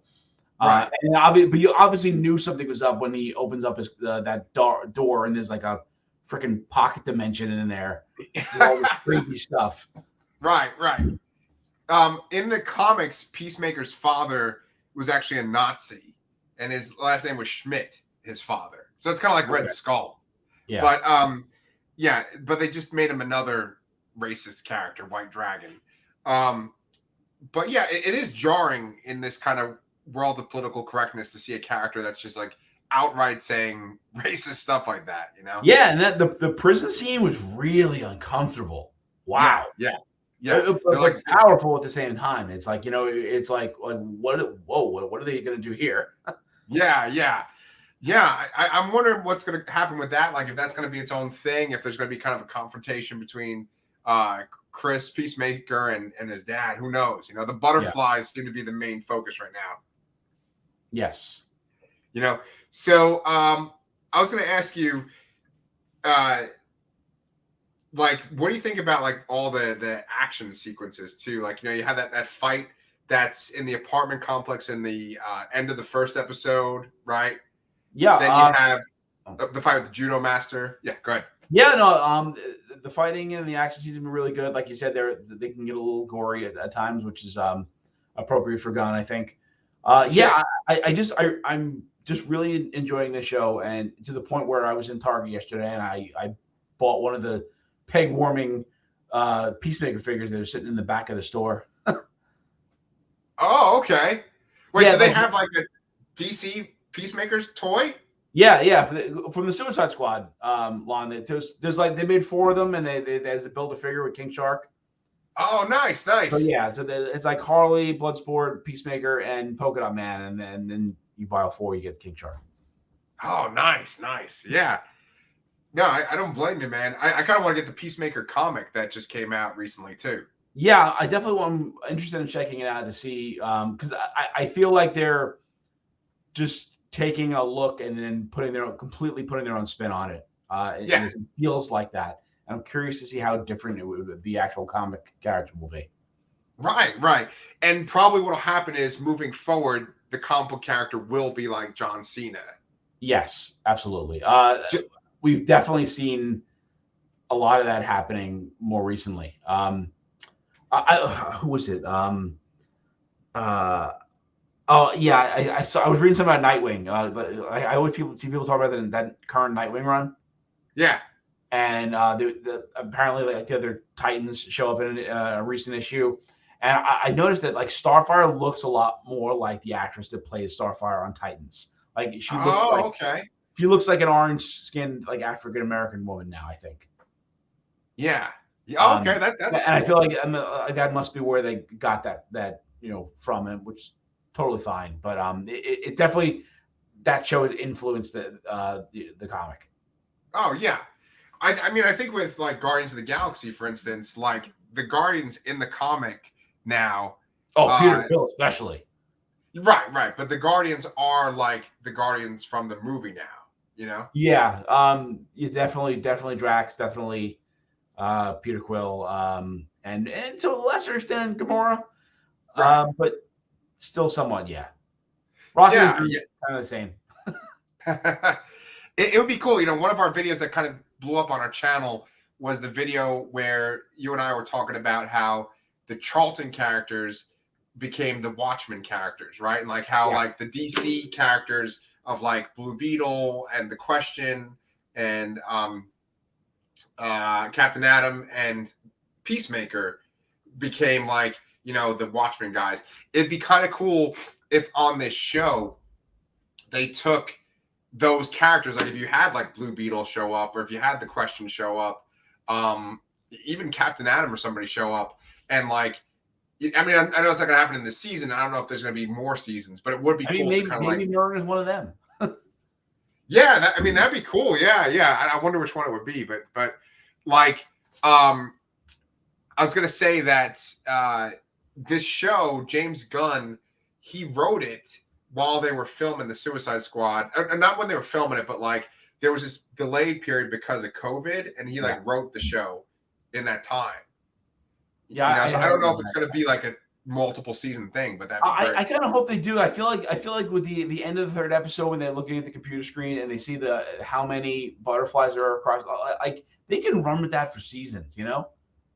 Right. But you obviously knew something was up when he opens up his that door and there's like a freaking pocket dimension in there with all this crazy stuff. Right. Right. In the comics, Peacemaker's father was actually a Nazi, and his last name was Schmidt, his father. So it's kind of like Red Skull. Yeah. But they just made him another racist character, White Dragon. But yeah, it is jarring in this kind of world of political correctness to see a character that's just like outright saying racist stuff like that, Yeah, and that the prison scene was really uncomfortable. Wow. Yeah. But like powerful at the same time. It's like, it's like what are they going to do here? Yeah. I'm wondering what's going to happen with that. Like, if that's going to be its own thing, if there's going to be kind of a confrontation between Chris Peacemaker and his dad. Who knows? The butterflies seem to be the main focus right now. Yes. So I was going to ask you, like, what do you think about like all the action sequences too? Like, you have that fight that's in the apartment complex in the end of the first episode, right? Yeah. Then you have the fight with the judo master. Yeah, go ahead. Yeah, no. The fighting and the action scenes have been really good. Like you said, they can get a little gory at times, which is appropriate for Gunn, I think. I'm just really enjoying the show, and to the point where I was in Target yesterday and I bought one of the peg warming Peacemaker figures that are sitting in the back of the store. Oh, okay. Wait, Yeah, so they have like a DC Peacemaker's toy? Yeah. From the Suicide Squad line, there's like they made 4 of them, and they as a build a figure with King Shark. Oh, nice. So it's like Harley, Bloodsport, Peacemaker, and Polka Dot Man, and then you buy all 4, you get King Shark. Oh, nice. Yeah. No, I don't blame you, man. I kind of want to get the Peacemaker comic that just came out recently too. Yeah, I definitely am interested in checking it out to see, because I feel like they're just taking a look and then completely putting their own spin on it. It feels like that. And I'm curious to see how different the actual comic character will be. Right. And probably what will happen is moving forward, the comic book character will be like John Cena. Yes, absolutely. We've definitely seen a lot of that happening more recently. Who was it? I saw. I was reading something about Nightwing. I always see people talk about that current Nightwing run. Yeah. And apparently, like the other Titans show up in a recent issue, and I noticed that like Starfire looks a lot more like the actress that plays Starfire on Titans. Like she looks like an orange-skinned, like African American woman now, I think. Yeah. Okay. That's and cool. I feel like that must be where they got that from him, which totally fine. But it definitely, that show has influenced the comic. Oh yeah. I mean, I think with like Guardians of the Galaxy, for instance, like the Guardians in the comic now. Oh, Peter Quill especially. Right. But the Guardians are like the Guardians from the movie now, Yeah. You definitely Drax, definitely Peter Quill, and to a lesser extent Gamora, right. But still somewhat, yeah. Rocket kind of the same. It would be cool. One of our videos that kind of blew up on our channel was the video where you and I were talking about how the Charlton characters became the Watchmen characters, right? And like how like the DC characters of like Blue Beetle and The Question and Captain Atom and Peacemaker became like, the Watchmen guys. It'd be kind of cool if on this show they took those characters, like if you had like Blue Beetle show up, or if you had the Question show up, even Captain Atom or somebody show up, and like, I mean, I know it's not going to happen in this season. I don't know if there's going to be more seasons, but it would be cool. Maybe, to kind of maybe Murder is one of them. Yeah, that'd be cool. Yeah. I wonder which one it would be, but like, I was going to say that this show, James Gunn, he wrote it while they were filming the Suicide Squad. Not when they were filming it, but like there was this delayed period because of COVID, and he like wrote the show in that time. Yeah, so I don't know if it's going to be like a multiple season thing, but I kind of hope they do. I feel like with the end of the third episode, when they're looking at the computer screen and they see how many butterflies there are across, like they can run with that for seasons,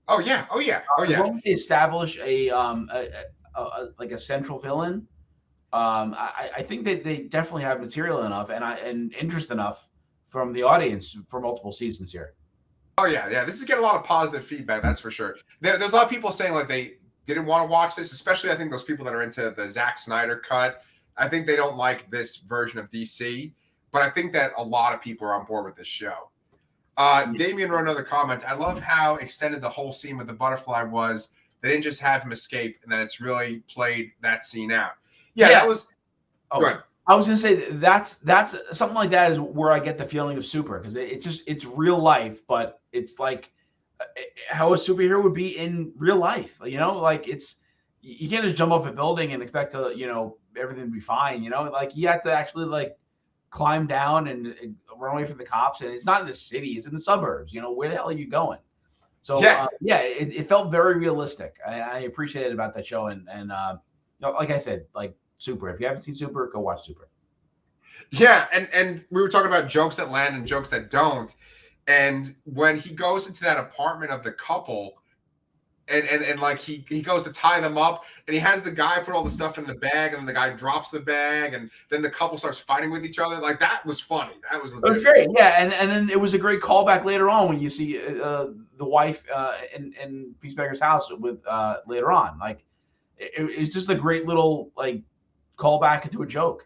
Oh yeah. As long as they establish a central villain, I think that they definitely have material enough and interest enough from the audience for multiple seasons here. Oh yeah. This is getting a lot of positive feedback, that's for sure. There's a lot of people saying like they didn't want to watch this, especially I think those people that are into the Zack Snyder cut. I think they don't like this version of DC, but I think that a lot of people are on board with this show. Damien wrote another comment. I love how extended the whole scene with the butterfly was. They didn't just have him escape, and that it's really played that scene out. Yeah. That was good. I was gonna say that's something like that is where I get the feeling of Super, because it's real life, but it's like how a superhero would be in real life. Like you can't just jump off a building and expect to everything to be fine. Like you have to actually like climb down and run away from the cops, and it's not in the city; it's in the suburbs. Where the hell are you going? So it felt very realistic. I appreciate it about that show, and like I said, like Super. If you haven't seen Super, go watch Super. Yeah, and we were talking about jokes that land and jokes that don't. And when he goes into that apartment of the couple, and like he goes to tie them up, and he has the guy put all the stuff in the bag, and the guy drops the bag, and then the couple starts fighting with each other. Like that was funny. That was great. Yeah, and then it was a great callback later on when you see the wife in Peacemaker's house with later on. Like it's just a great little like callback into a joke.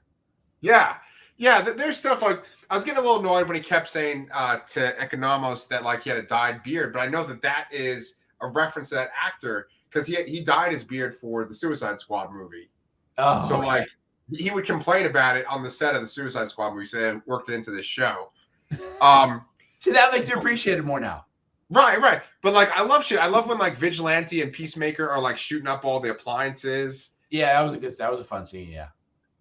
Yeah. There's stuff like I was getting a little annoyed when he kept saying to Economos that like he had a dyed beard, but I know that is a reference to that actor because he dyed his beard for the Suicide Squad movie. Oh, so like he would complain about it on the set of the Suicide Squad movie, so they worked it into this show. See, that makes you appreciate it more now. Right. But like I love when like Vigilante and Peacemaker are like shooting up all the appliances. Yeah, that was a fun scene. Yeah.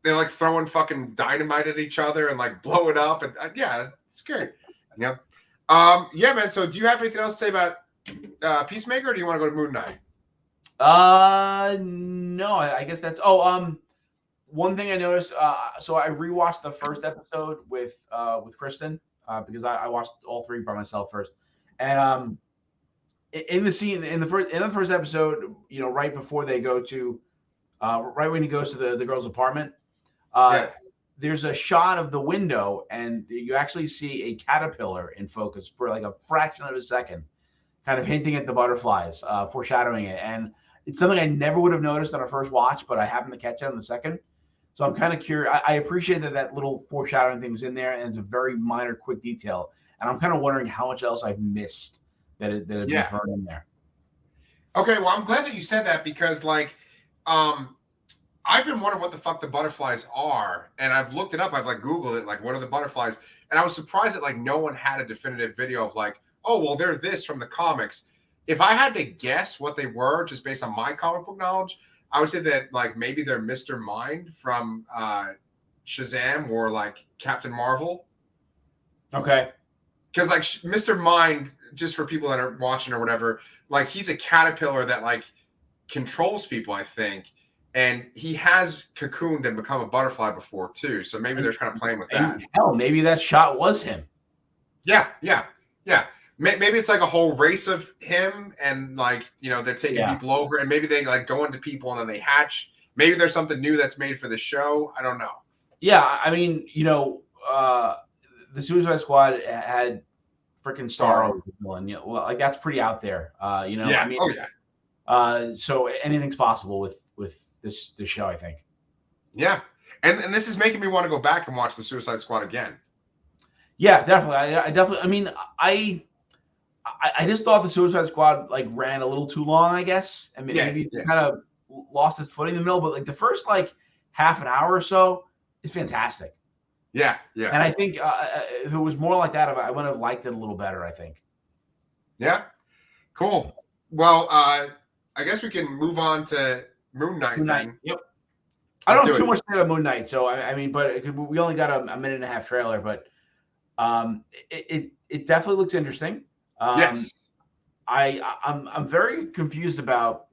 They're like throwing fucking dynamite at each other and like blow it up, and yeah, it's great. Yeah, man. So, do you have anything else to say about Peacemaker, or do you want to go to Moon Knight? No, I guess that's. One thing I noticed. So I rewatched the first episode with Kristen because I watched all three by myself first, and in the first episode, right before they go to, right when he goes to the girl's apartment. There's a shot of the window, and you actually see a caterpillar in focus for like a fraction of a second, kind of hinting at the butterflies, foreshadowing it. And it's something I never would have noticed on a first watch, but I happened to catch it on the second. So I'm kind of curious. I appreciate that little foreshadowing thing was in there, and it's a very minor, quick detail. And I'm kind of wondering how much else I've missed that had been thrown in there. Okay, well, I'm glad that you said that because, like, I've been wondering what the fuck the butterflies are, and I've looked it up. I've like Googled it, like, what are the butterflies? And I was surprised that like no one had a definitive video of like, oh, well, they're this from the comics. If I had to guess what they were, just based on my comic book knowledge, I would say that like maybe they're Mr. Mind from Shazam or like Captain Marvel. Okay. Because like Mr. Mind, just for people that are watching or whatever, like he's a caterpillar that like controls people, I think. And he has cocooned and become a butterfly before too. So maybe they're kind of playing with that. Hell, maybe that shot was him. Yeah. Maybe it's like a whole race of him, and like, they're taking people over, and maybe they like go into people and then they hatch. Maybe there's something new that's made for the show. I don't know. Yeah, I mean, the Suicide Squad had freaking Starro, and like that's pretty out there. Yeah. I mean, So anything's possible with this show, I think. Yeah, and this is making me want to go back and watch the Suicide Squad again. Yeah, definitely. I definitely. I mean, I just thought the Suicide Squad like ran a little too long, I guess, and maybe kind of lost its footing in the middle. But like the first like half an hour or so is fantastic. Yeah. And I think if it was more like that, I would have liked it a little better, I think. Yeah. Cool. Well, I guess we can move on to Moon Knight. Then. Yep. I don't have too much to say about Moon Knight, so I mean, but we only got a minute and a half trailer, but it definitely looks interesting. Yes. I'm very confused about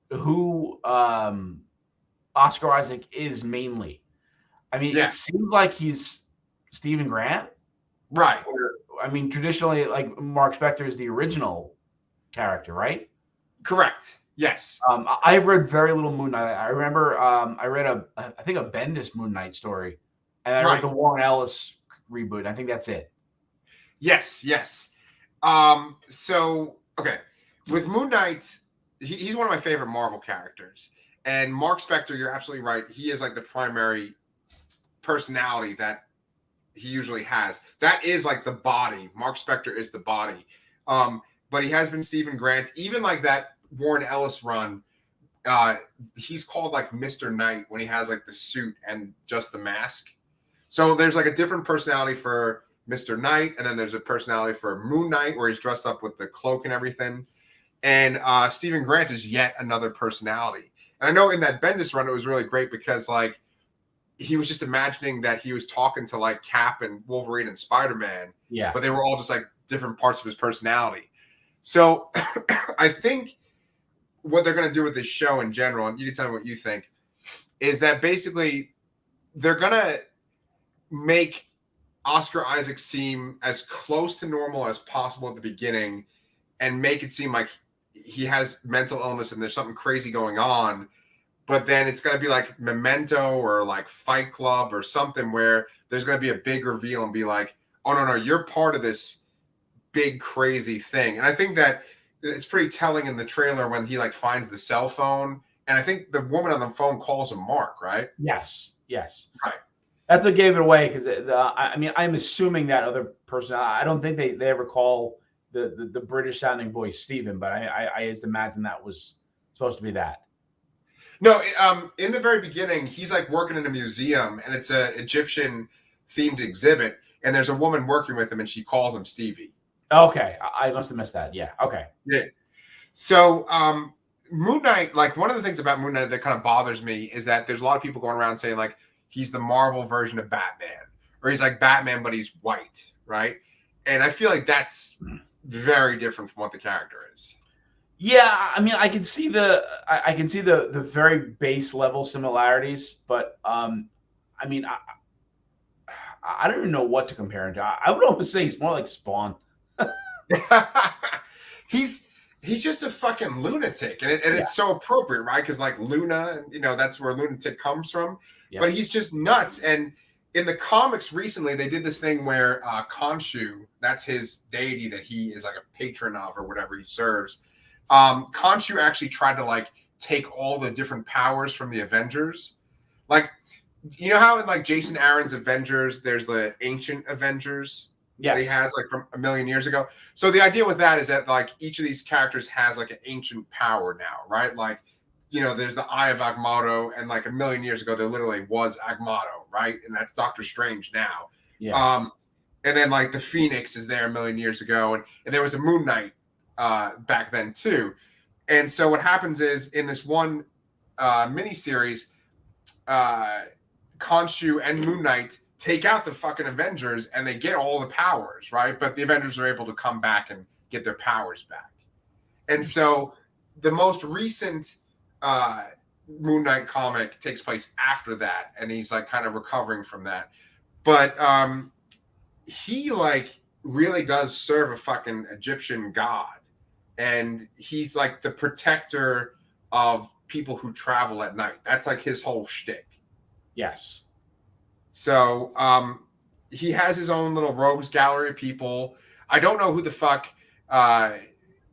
who Oscar Isaac is mainly. I mean, it seems like he's Stephen Grant. Right. I mean, traditionally, like Mark Spector is the original character, right? Correct. Yes. I've read very little Moon Knight. I remember I read I think a Bendis Moon Knight story, and I read the Warren Ellis reboot. I think that's it. Yes. So okay, with Moon Knight, he's one of my favorite Marvel characters, and Mark Spector, you're absolutely right. He is like the primary personality that he usually has. That is like the body. Mark Spector is the body. But he has been Stephen Grant. Even like that Warren Ellis run, he's called like Mr. Knight when he has like the suit and just the mask. So there's like a different personality for Mr. Knight, and then there's a personality for Moon Knight where he's dressed up with the cloak and everything. And Stephen Grant is yet another personality. And I know in that Bendis run, it was really great because like he was just imagining that he was talking to like Cap and Wolverine and Spider-Man. Yeah. But they were all just like different parts of his personality. So I think what they're going to do with this show in general, and you can tell me what you think, is that basically they're going to make Oscar Isaac seem as close to normal as possible at the beginning and make it seem like he has mental illness and there's something crazy going on. But then it's going to be like Memento or like Fight Club or something where there's going to be a big reveal and be like, oh, no, you're part of this big crazy thing. And I think that it's pretty telling in the trailer when he like finds the cell phone. And I think the woman on the phone calls him Mark, right? Yes. Right. That's what gave it away because I mean, I'm assuming that other person, I don't think they ever call the British sounding voice Stephen, but I just imagine that was supposed to be that. No, in the very beginning, he's like working in a museum and it's a Egyptian themed exhibit. And there's a woman working with him and she calls him Stevie. Okay. I must have missed that. Yeah. Okay. Yeah. So Moon Knight, like one of the things about Moon Knight that kind of bothers me is that there's a lot of people going around saying like he's the Marvel version of Batman or he's like Batman, but he's white. Right. And I feel like that's very different from what the character is. Yeah, I mean, I can see the very base level similarities, but I mean, I don't even know what to compare him to. I would almost say he's more like Spawn. He's just a fucking lunatic, and it's so appropriate, right? Because like Luna, that's where lunatic comes from. Yeah. But he's just nuts. And in the comics recently, they did this thing where Khonshu, that's his deity that he is like a patron of or whatever he serves. Khonshu actually tried to like take all the different powers from the Avengers. Like, you know how in like Jason Aaron's Avengers, there's the ancient Avengers that he has like from a million years ago. So the idea with that is that like each of these characters has like an ancient power now, right? Like, there's the Eye of Agamotto, and like a million years ago, there literally was Agamotto, right? And that's Doctor Strange now. Yeah. And then like the Phoenix is there a million years ago, and there was a Moon Knight back then too. And so what happens is in this one miniseries, Khonshu and Moon Knight take out the fucking Avengers and they get all the powers, right? But the Avengers are able to come back and get their powers back. And so the most recent Moon Knight comic takes place after that, and he's like kind of recovering from that. But he like really does serve a fucking Egyptian god. And he's like the protector of people who travel at night. That's like his whole shtick. Yes. So he has his own little rogues gallery of people. I don't know who the fuck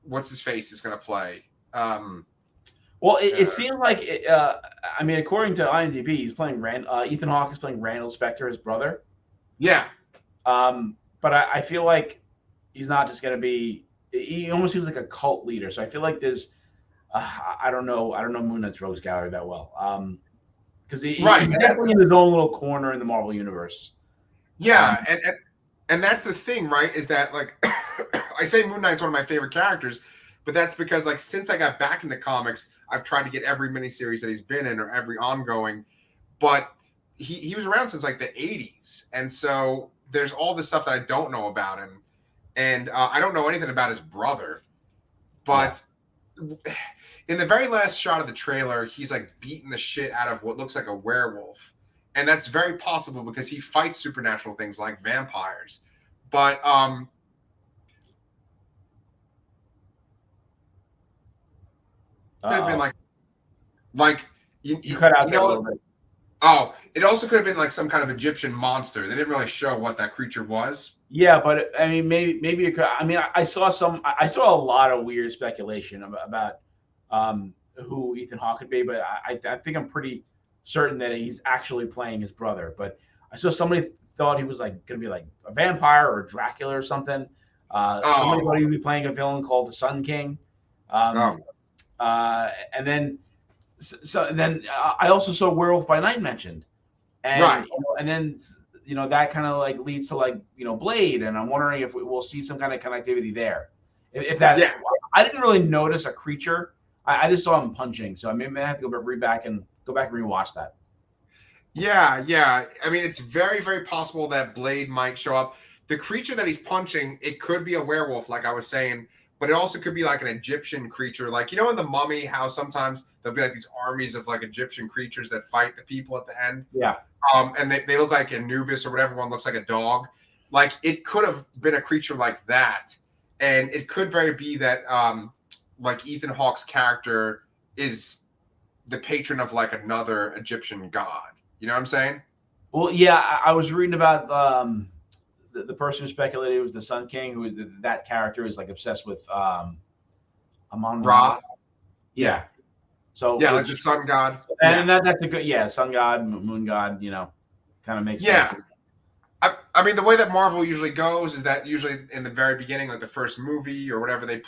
what's his face is going to play. Well, it seems like, I mean, according to IMDb, he's playing Ethan Hawke is playing Randall Spector, his brother. Yeah. But I feel like he's not just going to be. He almost seems like a cult leader. So I feel like there's. I don't know Moon Knight's Rogues Gallery that well. Because he's definitely in his own little corner in the Marvel universe. Yeah, and that's the thing, right? Is that like I say Moon Knight's one of my favorite characters, but that's because like since I got back into comics, I've tried to get every miniseries that he's been in or every ongoing, but he was around since like the 80s, and so there's all this stuff that I don't know about him, and I don't know anything about his brother, but. Yeah. In the very last shot of the trailer, he's like beating the shit out of what looks like a werewolf. And that's very possible because he fights supernatural things like vampires. But could have been like you cut out there a little bit. Oh, it also could have been like some kind of Egyptian monster. They didn't really show what that creature was. Yeah, but I mean, maybe it could. I mean, I saw a lot of weird speculation about who Ethan Hawke could be, but I think I'm pretty certain that he's actually playing his brother. But I saw somebody thought he was like going to be like a vampire or Dracula or something. Somebody thought he would be playing a villain called the Sun King. And then I also saw Werewolf by Night mentioned, and right. And then that kind of like leads to like Blade, and I'm wondering if we'll see some kind of connectivity there. If that, yeah. I didn't really notice a creature. I just saw him punching, so I may have to go back and rewatch that. Yeah. I mean, it's very, very possible that Blade might show up. The creature that he's punching, it could be a werewolf, like I was saying, but it also could be like an Egyptian creature. Like, in The Mummy, how sometimes there'll be like these armies of like Egyptian creatures that fight the people at the end. Yeah. And they look like Anubis or whatever. One looks like a dog. Like, it could have been a creature like that. And it could very be that like Ethan Hawke's character is the patron of like another Egyptian god. You know what I'm saying? Well, yeah, I was reading about the person who speculated it was the Sun King, who is that character is like obsessed with Amon Ra. Yeah. So yeah, like the sun god. And that's a good sun god, moon god. Kind of makes sense. I mean, the way that Marvel usually goes is that usually in the very beginning, like the first movie or whatever, they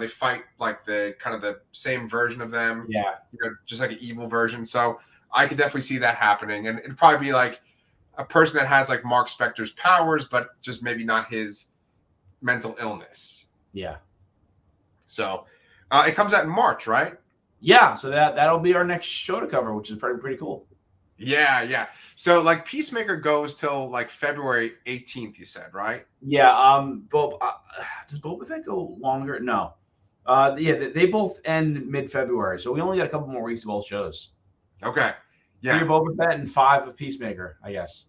fight like the kind of the same version of them. Yeah. Just like an evil version. So I could definitely see that happening, and it'd probably be like a person that has like Mark Spector's powers, but just maybe not his mental illness. Yeah. So it comes out in March, right? Yeah. So that'll be our next show to cover, which is pretty cool. Yeah. So like Peacemaker goes till like February 18th, you said, right? Yeah. Does Boba Fett go longer? No. They both end mid-February, so we only got a couple more weeks of both shows. Okay. Yeah. 3 of Boba Fett and 5 of Peacemaker, I guess.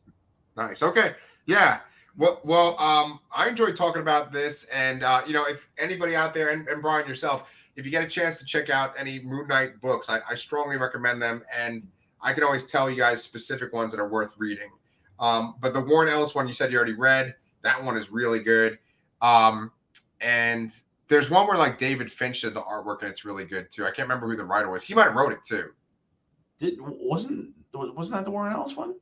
Nice. Okay. Yeah. Well, I enjoyed talking about this, and if anybody out there, and Brian yourself, if you get a chance to check out any Moon Knight books, I strongly recommend them, and I can always tell you guys specific ones that are worth reading. But the Warren Ellis one you said you already read, that one is really good. And there's one where like David Finch did the artwork, and it's really good too. I can't remember who the writer was. He might have wrote it too. Wasn't that the Warren Ellis one?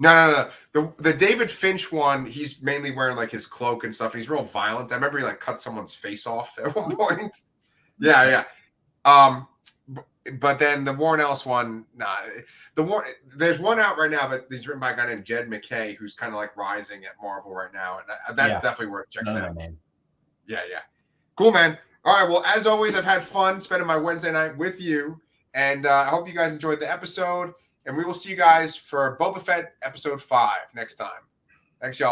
No. The David Finch one, he's mainly wearing like his cloak and stuff, and he's real violent. I remember he like cut someone's face off at one point. Yeah. But then the Warren Ellis one, there's one out right now, but he's written by a guy named Jed McKay, who's kind of like rising at Marvel right now, and that's definitely worth checking out. Man. Yeah. Cool, man. All right. Well, as always, I've had fun spending my Wednesday night with you, and I hope you guys enjoyed the episode. And we will see you guys for Boba Fett episode 5 next time. Thanks, y'all.